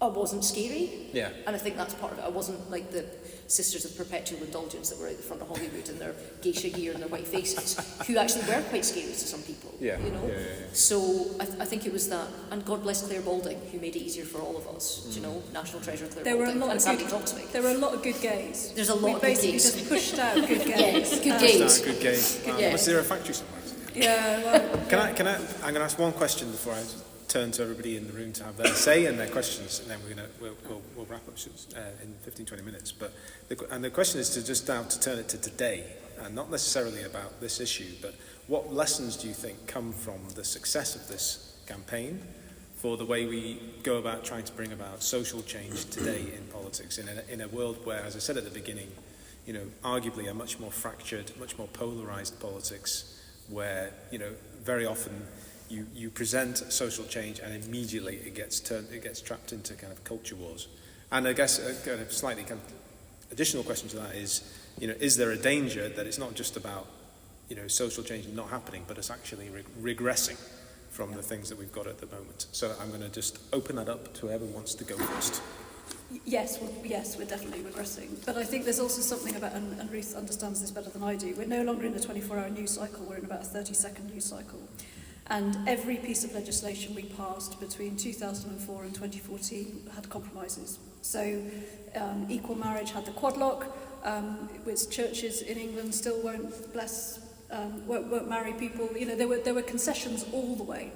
I wasn't scary. Yeah. And I think that's part of it. I wasn't like the Sisters of Perpetual Indulgence that were out the front of Hollywood in their geisha gear and their white faces, who actually were quite scary to some people. Yeah. You know. Yeah. So I think it was that, and God bless Claire Balding, who made it easier for all of us. Do you know, National Treasure Claire There were a Balding lot and of Sandy good, Toksvig. there were a lot of good gays. There's a lot we of good basically gays. just pushed out good gays. Yeah, good gays. Good game. Wow. Yeah. Was there a factory somewhere? Yeah, well, I'm going to ask one question before I turn to everybody in the room to have their say and their questions, and then we'll wrap up in 15-20 minutes. But the question is to just now to turn it to today, and not necessarily about this issue, but what lessons do you think come from the success of this campaign for the way we go about trying to bring about social change today in politics, in a world where, as I said at the beginning, you know, arguably a much more fractured, much more polarized politics, where, you know, very often you present social change and immediately it gets trapped into kind of culture wars. And I guess a kind of slightly kind of additional question to that is, you know, is there a danger that it's not just about, you know, social change not happening, but it's actually regressing from the things that we've got at the moment? So I'm going to just open that up to whoever wants to go first. yes, we're definitely regressing. But I think there's also something about, and Ruth understands this better than I do, we're no longer in a 24-hour news cycle, we're in about a 30-second news cycle. And every piece of legislation we passed between 2004 and 2014 had compromises. So equal marriage had the quadlock, which churches in England still won't bless, won't marry people. You know, there were concessions all the way.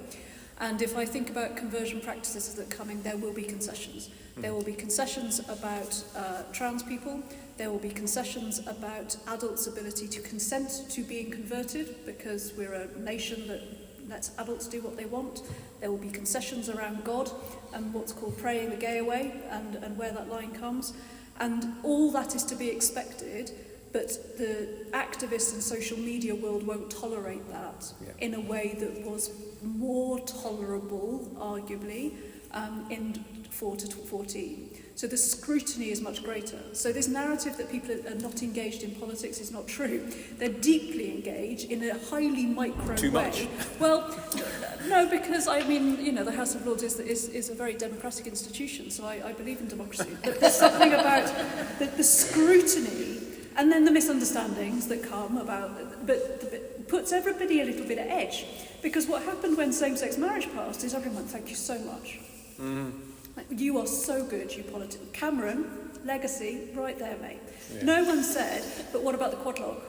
And if I think about conversion practices that are coming, there will be concessions. There will be concessions about trans people. There will be concessions about adults' ability to consent to being converted, because we're a nation that lets adults do what they want. There will be concessions around God and what's called praying the gay away, and where that line comes. And all that is to be expected, but the activist and social media world won't tolerate that in a way that was more tolerable, arguably, in 4 to 14. So the scrutiny is much greater. So this narrative that people are not engaged in politics is not true. They're deeply engaged in a highly micro Too way. much. Well, no, because I mean, you know, the House of Lords is a very democratic institution, so I believe in democracy. But there's something about the scrutiny and then the misunderstandings that come about, but puts everybody a little bit at edge. Because what happened when same-sex marriage passed is everyone went, thank you so much. Like, you are so good, you politician. Cameron, legacy, right there, mate. Yeah. No one said, but what about the quadlock?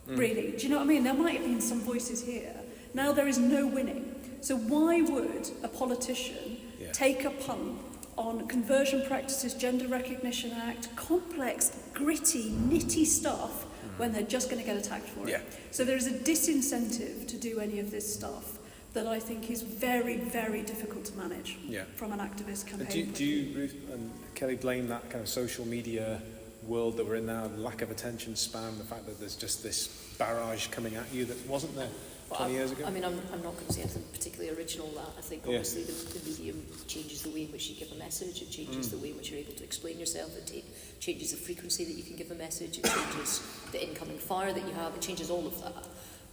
Really? Do you know what I mean? There might have been some voices here. Now there is no winning. So why would a politician take a punt on conversion practices, Gender Recognition Act, complex, gritty, nitty stuff when they're just going to get attacked for it? So there is a disincentive to do any of this stuff that I think is very, very difficult to manage from an activist campaign. Do you, Ruth and Kelly, blame that kind of social media world that we're in now, lack of attention span, the fact that there's just this barrage coming at you that wasn't there 20 years ago? I mean, I'm not going to say anything particularly original that. I think obviously the medium changes the way in which you give a message, it changes the way in which you're able to explain yourself, it changes the frequency that you can give a message, it changes the incoming fire that you have, it changes all of that.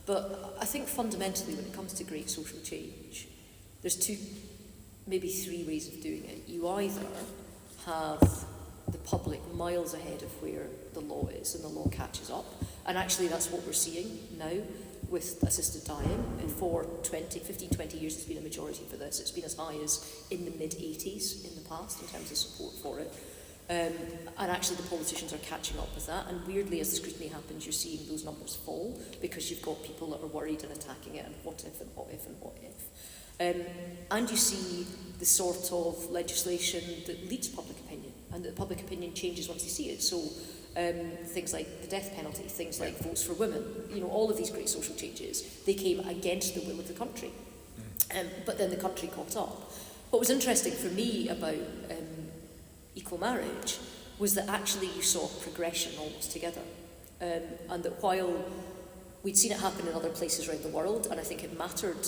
But I think fundamentally when it comes to great social change, there's two, maybe three ways of doing it. You either have the public miles ahead of where the law is and the law catches up, and actually that's what we're seeing now with assisted dying. And for 15, 20 years it's been a majority for this. It's been as high as in the mid-80s in the past in terms of support for it. And actually the politicians are catching up with that, and weirdly as the scrutiny happens you're seeing those numbers fall because you've got people that are worried and attacking it and what if and what if and what if. And you see the sort of legislation that leads public opinion, and that public opinion changes once they see it. So things like the death penalty, things like votes for women, you know, all of these great social changes, they came against the will of the country. But then the country caught up. What was interesting for me about equal marriage was that actually you saw progression almost together. And that while we'd seen it happen in other places around the world, and I think it mattered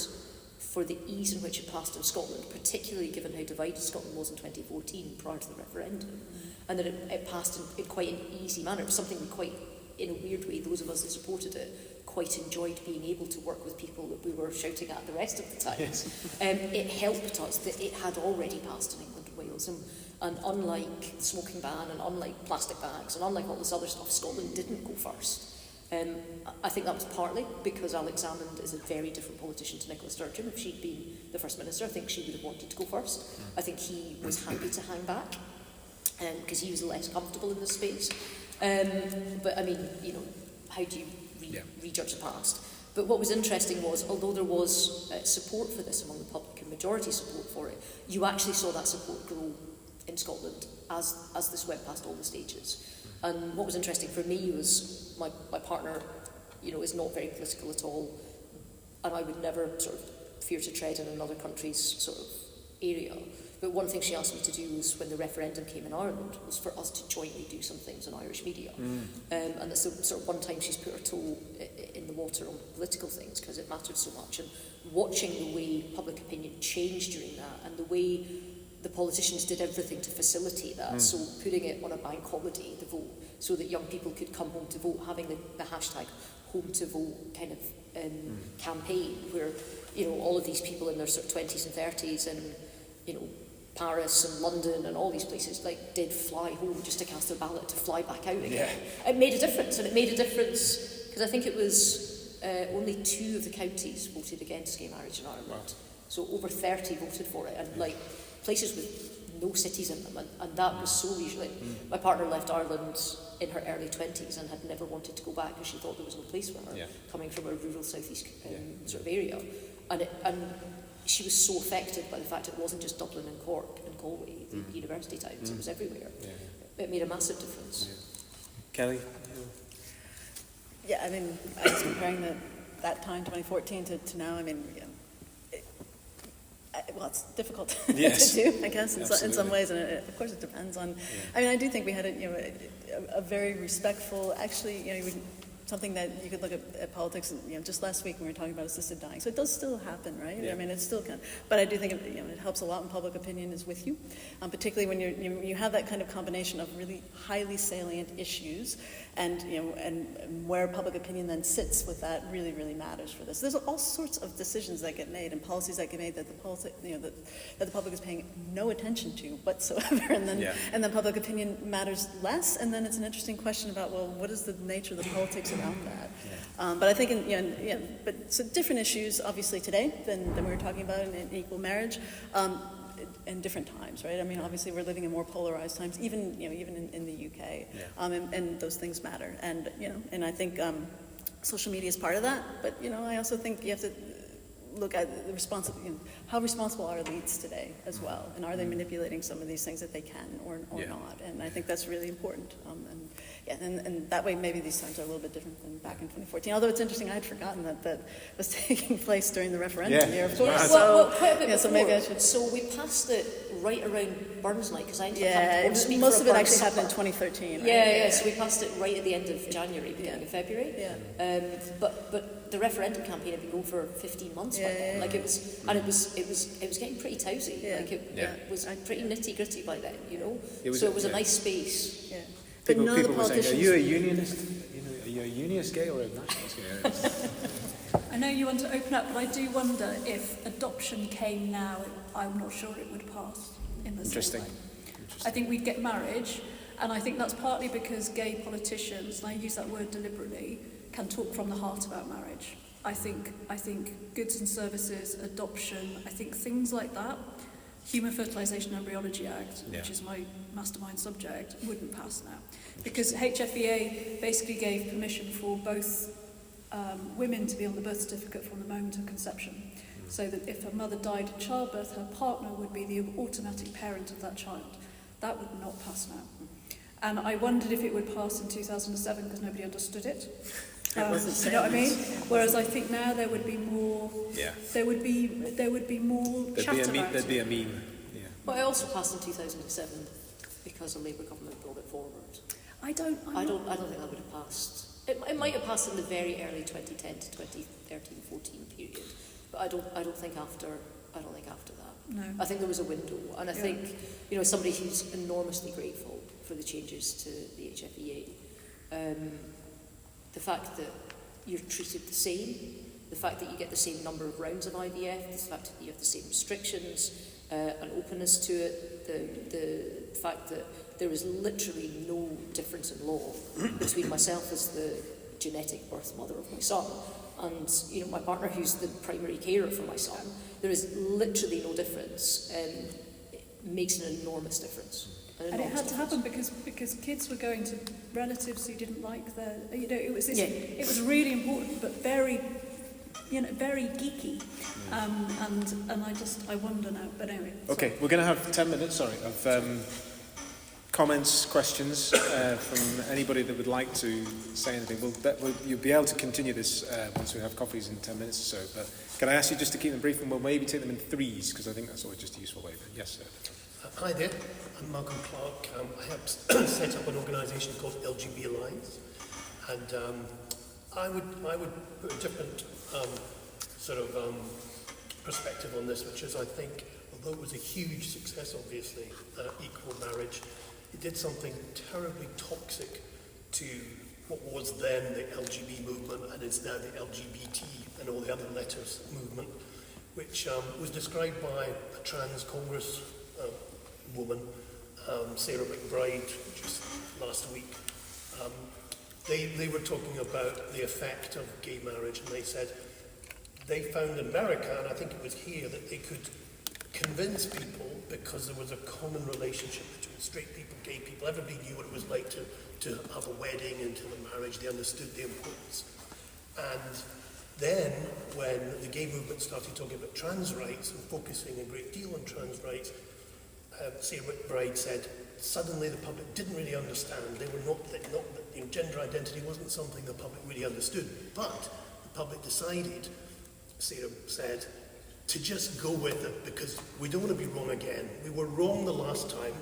for the ease in which it passed in Scotland, particularly given how divided Scotland was in 2014 prior to the referendum, and that it passed in quite an easy manner. It was something we quite, in a weird way, those of us that supported it, quite enjoyed being able to work with people that we were shouting at the rest of the time. Yes. It helped us that it had already passed in England and Wales, and unlike the smoking ban, and unlike plastic bags, and unlike all this other stuff, Scotland didn't go first. I think that was partly because Alex Salmond is a very different politician to Nicola Sturgeon. If she'd been the First Minister, I think she would have wanted to go first. I think he was happy to hang back because he was less comfortable in this space. But I mean, you know, how do you rejudge the past? But what was interesting was, although there was support for this among the public and majority support for it, you actually saw that support grow in Scotland as this went past all the stages. And what was interesting for me was my partner, you know, is not very political at all, and I would never sort of fear to tread in another country's sort of area. But one thing she asked me to do was, when the referendum came in Ireland, was for us to jointly do some things in Irish media. And that's the sort of one time she's put her toe in the water on political things, because it mattered so much. And watching the way public opinion changed during that, and the way the politicians did everything to facilitate that. So putting it on a bank holiday, the vote, so that young people could come home to vote, having the hashtag home to vote kind of campaign, where, you know, all of these people in their sort of 20s and 30s and, you know, Paris and London and all these places, like, did fly home just to cast their ballot to fly back out again. It made a difference, and it made a difference because I think it was only 2 of the counties voted against gay marriage in Ireland. Wow. So over 30 voted for it, and like places with no cities in them, and that was so reassuring. My partner left Ireland in her early 20s and had never wanted to go back because she thought there was no place for her, coming from a rural southeast sort of area. And she was so affected by the fact it wasn't just Dublin and Cork and Galway, the university towns, it was everywhere. It made a massive difference. Kelly? Yeah, I mean, I was comparing that time, 2014, to now. I mean, well, it's difficult to do, I guess, in some ways, and of course it depends on. I mean, I do think we had a very respectful, actually, something that you could look at politics, and just last week when we were talking about assisted dying. So it does still happen, right? I mean, it's still but I do think it helps a lot when public opinion is with you, particularly when you have that kind of combination of really highly salient issues, and and where public opinion then sits with that really, really matters for this. There's all sorts of decisions that get made and policies that get made that the public is paying no attention to whatsoever, and then public opinion matters less, and then it's an interesting question about, well, what is the nature of the politics around that? But I think but so different issues obviously today than we were talking about in equal marriage. In different times, right? I mean, obviously we're living in more polarized times, even in the UK, and those things matter. And and I think social media is part of that. But I also think you have to look at the how responsible are leads today as well, and are they manipulating some of these things that they can or not? And I think that's really important. And that way maybe these times are a little bit different than back in 2014. Although it's interesting, I had forgotten that was taking place during the referendum year, of course. Well, quite a bit before. So maybe I should. So we passed it right around Burns Night, because I ended up having to most of it actually happened in 2013. Right? So we passed it right at the end of January, beginning of February. But the referendum campaign had been going for 15 months by then. Like it was, and it was getting pretty tousy. Like it was pretty nitty gritty by then, So it was a nice space. Yeah. But none of the politicians. Saying, are you a unionist? Are you a unionist gay or a nationalist gay? I know you want to open up, but I do wonder if adoption came now, I'm not sure it would pass in the same way. I think we'd get marriage, and I think that's partly because gay politicians, and I use that word deliberately, can talk from the heart about marriage. I think goods and services, adoption, I think things like that, Human Fertilisation and Embryology Act, which is my mastermind subject, wouldn't pass now. Because HFEA basically gave permission for both women to be on the birth certificate from the moment of conception. So that if a mother died in childbirth, her partner would be the automatic parent of that child. That would not pass now. And I wondered if it would pass in 2007 because nobody understood it. You know what I mean? Whereas I think now there would be more. Yeah. There would be more chat about it. There'd be a meme. But I also passed in 2007 because a Labour government brought it forward. I don't think that would have passed. It might have passed in the very early 2010 to 2013-14 period, but I don't think after that. No. I think there was a window, and I think, you know, somebody who's enormously grateful for the changes to the HFEA, the fact that you're treated the same, the fact that you get the same number of rounds of IVF, the fact that you have the same restrictions, an openness to it, the fact that there is literally no difference in law between myself as the genetic birth mother of my son and, you know, my partner who's the primary carer for my son. There is literally no difference, and it makes an enormous difference. And it had to happen because kids were going to relatives who didn't like their, you know, it was this, it was really important, but very, you know, very geeky, and I wonder now. But anyway. Okay, we're going to have 10 minutes. Sorry, of comments, questions from anybody that would like to say anything. You'll be able to continue this once we have coffees in 10 minutes or so. But can I ask you just to keep them brief, and we'll maybe take them in threes, because I think that's always just a useful way. But yes, sir. Hi there, I'm Malcolm Clark. I helped set up an organisation called LGB Alliance, and I would put a different perspective on this, which is, I think, although it was a huge success, obviously, equal marriage, it did something terribly toxic to what was then the LGB movement and is now the LGBT and all the other letters movement, which was described by a trans Congress woman, Sarah McBride, just last week. They were talking about the effect of gay marriage, and they said they found in America, and I think it was here, that they could convince people because there was a common relationship between straight people, gay people. Everybody knew what it was like to have a wedding and to have a marriage. They understood the importance. And then when the gay movement started talking about trans rights and focusing a great deal on trans rights, Sarah McBride said suddenly the public didn't really understand. They were not gender identity wasn't something the public really understood. But the public decided, Sarah said, to just go with it because we don't want to be wrong again. We were wrong the last time,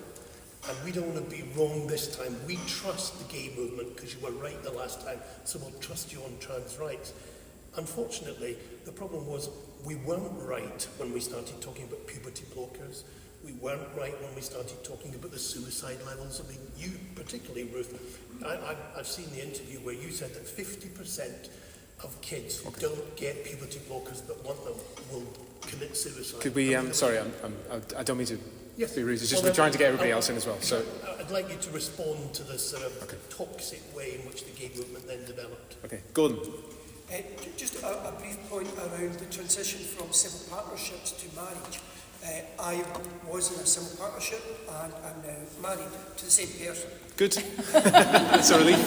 and we don't want to be wrong this time. We trust the gay movement because you were right the last time, so we'll trust you on trans rights. Unfortunately, the problem was we weren't right when we started talking about puberty blockers. We weren't right when we started talking about the suicide levels. I mean, you particularly, Ruth, I've seen the interview where you said that 50% of kids who don't get puberty blockers but want them will commit suicide. Could we, sorry, I don't mean to be rude, it's just we're then trying to get everybody else in as well. So I'd like you to respond to this sort of toxic way in which the gay movement then developed. Okay, Gordon. Just a brief point around the transition from civil partnerships to marriage. I was in a civil partnership and I'm now married to the same person. Good. That's a relief.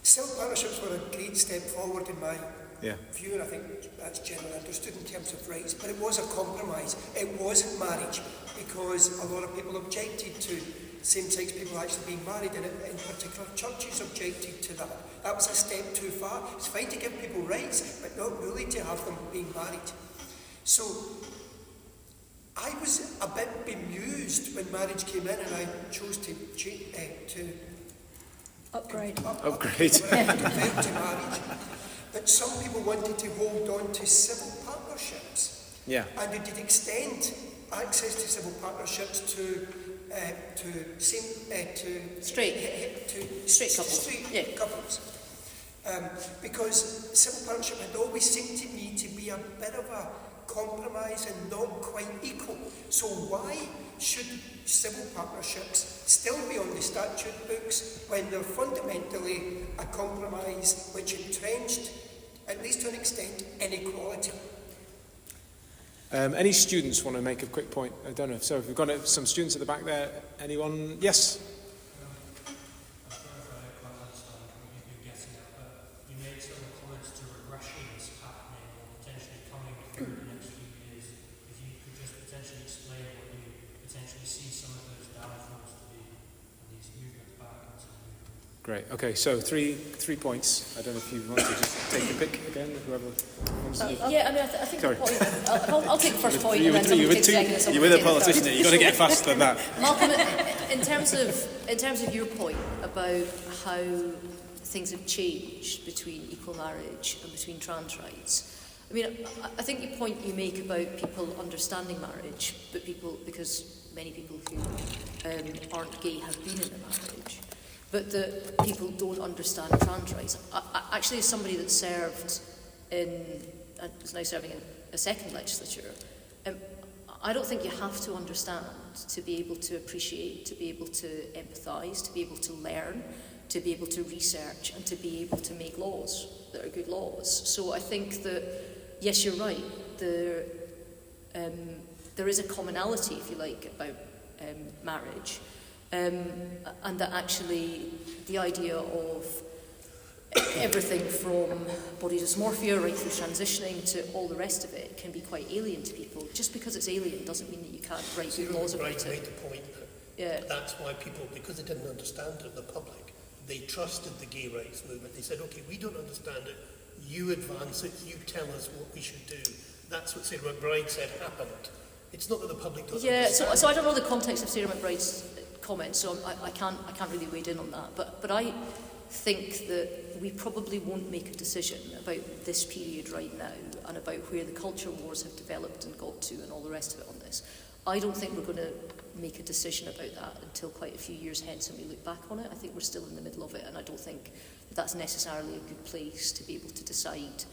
Civil partnerships were a great step forward in my view, and I think that's generally understood in terms of rights, but it was a compromise. It wasn't marriage, because a lot of people objected to same-sex people actually being married, and in particular churches objected to that. That was a step too far. It's fine to give people rights, but not really to have them being married. So I was a bit bemused when marriage came in and I chose to Upgrade. To marriage. But some people wanted to hold on to civil partnerships. Yeah. And it did extend access to civil partnerships to straight couples. Because civil partnership had always seemed to me to be a bit of a compromise and not quite equal. So why should civil partnerships still be on the statute books when they're fundamentally a compromise which entrenched, at least to an extent, inequality? Any students want to make a quick point? I don't know. So if we've got some students at the back there. Anyone? Yes? Great. Okay, so three points. I don't know if you want to just take the pick again, whoever wants to. Yeah, I mean, I think Sorry. the point, I'll take the first point, and then You're somebody takes the second, and somebody with a takes the third. politician. You've got to get faster than that. Malcolm, in terms of your point about how things have changed between equal marriage and between trans rights, I mean, I think the point you make about people understanding marriage, but because many people who aren't gay have been in a marriage, but that people don't understand trans rights. Actually, as somebody that served and is now serving in a second legislature, I don't think you have to understand to be able to appreciate, to be able to empathise, to be able to learn, to be able to research, and to be able to make laws that are good laws. So I think that, yes, you're right, there is a commonality, if you like, about marriage, and that actually the idea of everything from body dysmorphia right through transitioning to all the rest of it can be quite alien to people. Just because it's alien doesn't mean that you can't write good laws about it. Made the point that that's why people, because they didn't understand it, the public, they trusted the gay rights movement. They said, okay, we don't understand it, you advance it, you tell us what we should do. That's what Sarah McBride said happened. It's not that the public doesn't understand. So I don't know the context of Sarah McBride's comments, so I can't really wade in on that. But I think that we probably won't make a decision about this period right now and about where the culture wars have developed and got to and all the rest of it on this. I don't think we're going to make a decision about that until quite a few years hence when we look back on it. I think we're still in the middle of it, and I don't think that's necessarily a good place to be able to decide.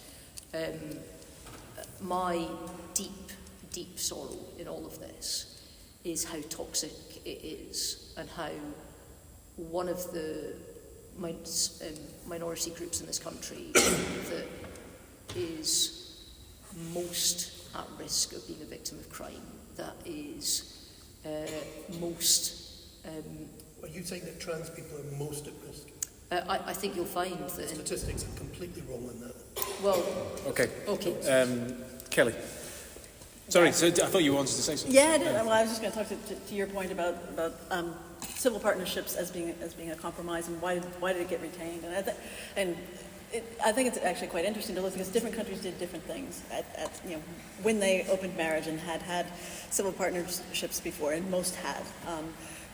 My deep sorrow in all of this is how toxic it is and how one of the minority groups in this country that is most at risk of being a victim of crime, that is most... Are you saying that trans people are most at risk? I think you'll find that... Statistics are completely wrong on that. Well... Okay. Okay. Kelly. Sorry, so I thought you wanted to say something. Yeah, well, I was just going to talk to your point about civil partnerships as being a compromise and why did it get retained, I think it's actually quite interesting to look because different countries did different things when they opened marriage and had civil partnerships before, and most had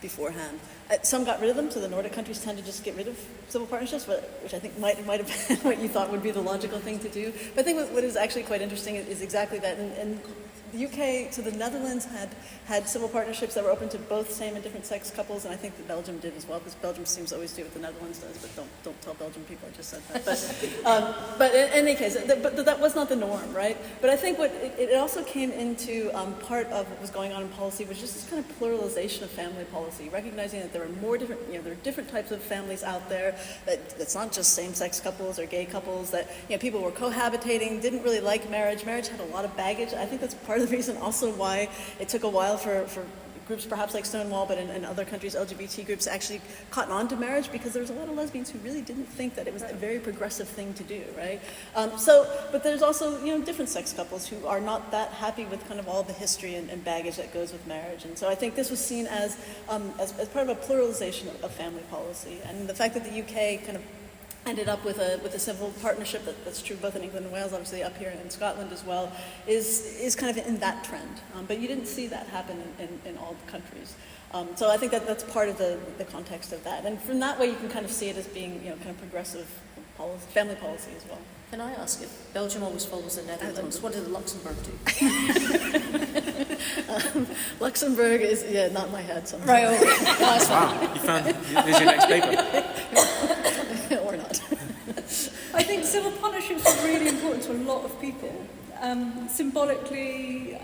beforehand. Some got rid of them, so the Nordic countries tend to just get rid of civil partnerships, which I think might have been what you thought would be the logical thing to do. But I think what is actually quite interesting is exactly that. And the UK, so the Netherlands had civil partnerships that were open to both same and different sex couples, and I think that Belgium did as well, because Belgium seems to always do what the Netherlands does, but don't tell Belgian people I just said that. But in any case, but that was not the norm, right? But I think what it also came into part of what was going on in policy was just this kind of pluralization of family policy, recognizing that there are more different, there are different types of families out there, that's not just same-sex couples or gay couples, that people were cohabitating, didn't really like marriage. Marriage had a lot of baggage. I think that's part of the reason also why it took a while for groups perhaps like Stonewall, but in other countries, LGBT groups actually caught on to marriage, because there was a lot of lesbians who really didn't think that it was a very progressive thing to do, right? But there's also, different sex couples who are not that happy with kind of all the history and baggage that goes with marriage. And so I think this was seen as part of a pluralization of family policy. And the fact that the UK kind of ended up with a civil partnership that's true both in England and Wales, obviously up here in Scotland as well, is kind of in that trend. But you didn't see that happen in all the countries. So I think that's part of the context of that. And from that way you can kind of see it as being kind of progressive policy, family policy as well. Can I ask, if Belgium always follows the Netherlands, what did Luxembourg do? Luxembourg is, not in my head somewhere. Right, okay. No, that's fine. Wow, you found, here's your next paper. Or not. I think civil partnerships are really important to a lot of people. Symbolically,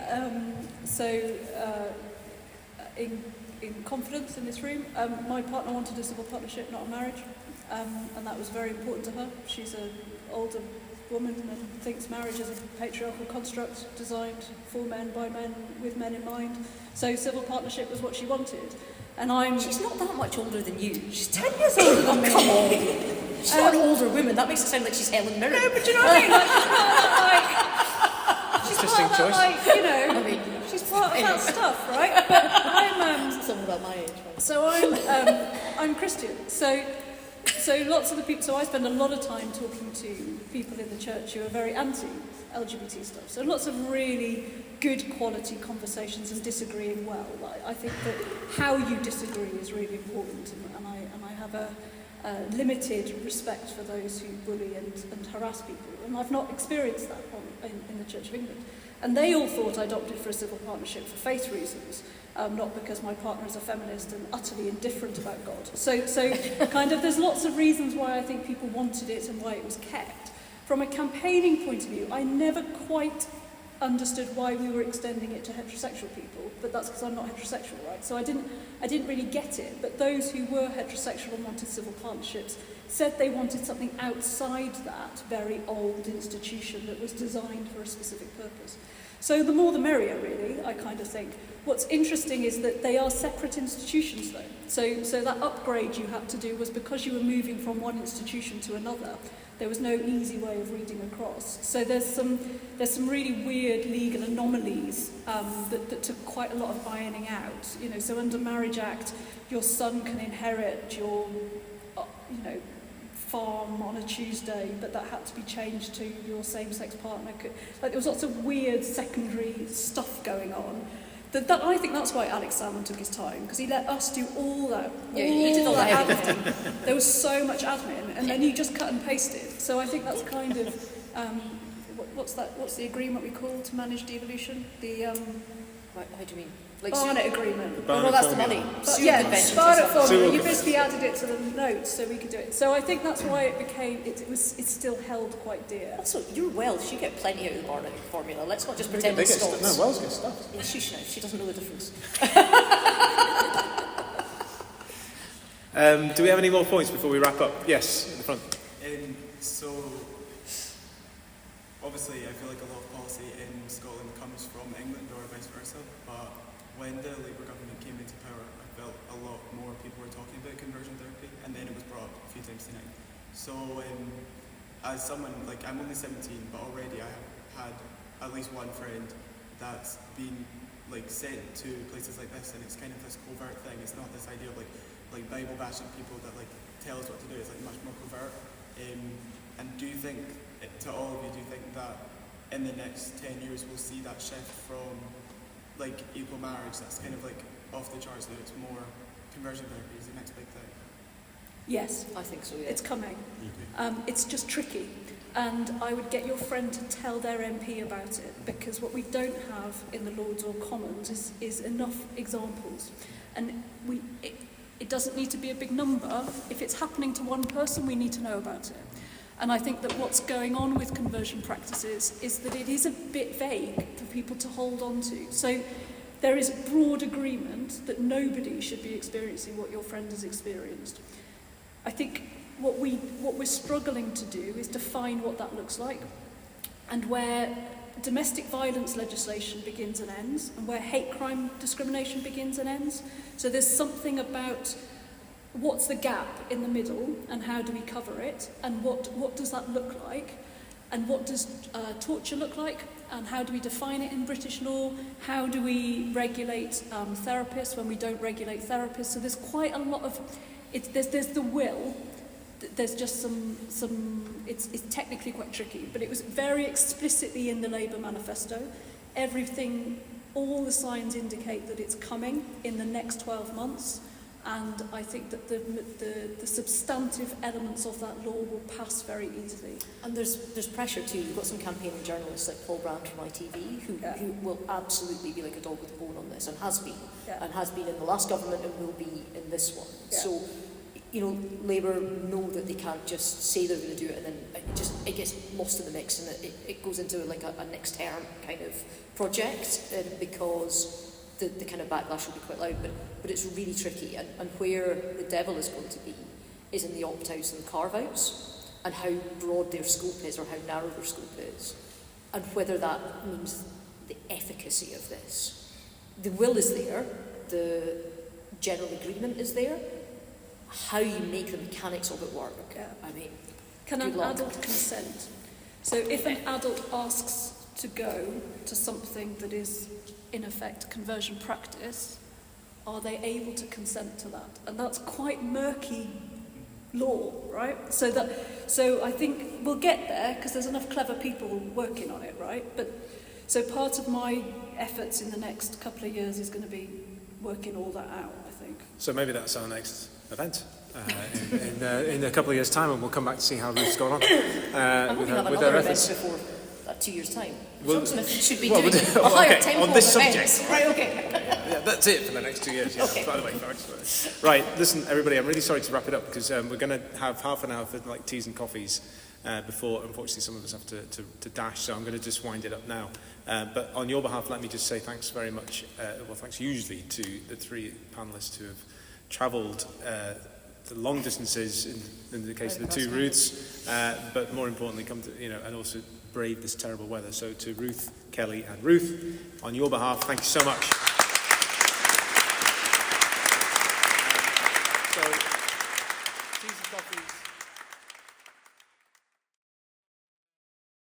in confidence in this room, my partner wanted a civil partnership, not a marriage, and that was very important to her. She's an older woman and thinks marriage is a patriarchal construct designed for men, by men, with men in mind. So civil partnership was what she wanted. And She's not that much older than you. She's 10 years older than me. Come on. She's not an older woman. That makes it sound like she's Helen Mirren. No, but do you know what I mean? She's Interesting part of choice. she's part of that stuff, right? But I'm Something about my age, right? So I'm Christian. So so lots of the people, so I spend a lot of time talking to people in the church who are very anti-LGBT stuff. So lots of really good quality conversations and disagreeing well. I think that how you disagree is really important, and I have a limited respect for those who bully and harass people. And I've not experienced that in the Church of England. And they all thought I'd opted for a civil partnership for faith reasons, not because my partner is a feminist and utterly indifferent about God. So kind of there's lots of reasons why I think people wanted it and why it was kept. From a campaigning point of view, I never quite understood why we were extending it to heterosexual people, but that's because I'm not heterosexual, right? So I didn't really get it. But those who were heterosexual and wanted civil partnerships said they wanted something outside that very old institution that was designed for a specific purpose. So the more the merrier, really, I kind of think. What's interesting is that they are separate institutions, though. So that upgrade you had to do was because you were moving from one institution to another. There was no easy way of reading across. So there's some really weird legal anomalies that took quite a lot of ironing out. You know, so under Marriage Act, your son can inherit your, farm on a Tuesday, but that had to be changed to your same-sex partner. Like there was lots of weird secondary stuff going on. That I think that's why Alex Salmon took his time, because he let us do all that. Yeah, he did all that admin. There was so much admin, and then he just cut and pasted. So I think that's kind of what's that? What's the agreement we call to manage devolution? The How do you mean? Like Barnett agreement. Oh, no, that's the money. But, yeah, Barnett formula. You basically added it to the notes so we could do it. So I think that's why it became. It's still held quite dear. Also, you're Welsh. You get plenty out of the Barnett formula. Let's not just pretend it's Scots. No, Wales get stuff. Yeah, she doesn't know the difference. Do we have any more points before we wrap up? Yes, in the front. So, obviously, I feel like a lot of policy in Scotland comes from England or vice versa, but when the Labour government came into power, I felt a lot more people were talking about conversion therapy, and then it was brought up a few times tonight. So, as someone, like, I'm only 17, but already I have had at least one friend that's been, like, sent to places like this, and it's kind of this covert thing. It's not this idea of, like Bible bashing people that, like, tell us what to do. It's, like, much more covert. And do you think, to all of you, do you think that in the next 10 years we'll see that shift from, like, equal marriage that's kind of, like, off the charts, that it's more conversion therapy is the next big thing? Yes, I think so, yeah. it's coming. It's just tricky. And I would get your friend to tell their MP about it, because what we don't have in the Lords or Commons is enough examples. And it doesn't need to be a big number. If it's happening to one person, we need to know about it. And I think that what's going on with conversion practices is that it is a bit vague for people to hold on to. So there is broad agreement that nobody should be experiencing what your friend has experienced. I think what we're struggling to do is define what that looks like, and where domestic violence legislation begins and ends, and where hate crime discrimination begins and ends. So there's something about what's the gap in the middle, and how do we cover it, and what does that look like, and what does torture look like, and how do we define it in British law, how do we regulate therapists when we don't regulate therapists. So there's quite a lot of, there's the will, there's just some it's technically quite tricky, but it was very explicitly in the Labour manifesto. Everything, all the signs indicate that it's coming in the next 12 months. And I think that the substantive elements of that law will pass very easily. And there's pressure too. You've got some campaigning journalists like Paul Brand from ITV who will absolutely be like a dog with a bone on this, and has been in the last government and will be in this one. Yeah. So, Labour know that they can't just say they're going to do it and then it gets lost in the mix, and it goes into like a next term kind of project, because the kind of backlash will be quite loud, but it's really tricky, and where the devil is going to be is in the opt-outs and the carve-outs, and how broad their scope is or how narrow their scope is, and whether that means the efficacy of this. The will is there, the general agreement is there, how you make the mechanics of it work. Yeah. I mean, can an adult consent? So if an adult asks to go to something that is in effect conversion practice, are they able to consent to that? And that's quite murky law, right? So I think we'll get there because there's enough clever people working on it, right? But so part of my efforts in the next couple of years is going to be working all that out, I think. So maybe that's our next event in a couple of years' time, and we'll come back to see how Ruth's got on I'm hoping to have with another her event efforts. before 2 years' time. Well, John Smith should be well, doing we'll do- a higher okay, tempo on this events. subject. Right, okay. Yeah, that's it for the next 2 years. Yeah. Okay. By the way, thanks. Right, listen, everybody, I'm really sorry to wrap it up because we're going to have half an hour for like teas and coffees before, unfortunately, some of us have to dash. So I'm going to just wind it up now. But on your behalf, let me just say thanks very much. Well, thanks usually to the three panellists who have travelled the long distances in the case of the two Ruths, but more importantly, come to and also brave this terrible weather. So to Ruth, Kelly, and Ruth, on your behalf, thank you so much. So, teas and coffees.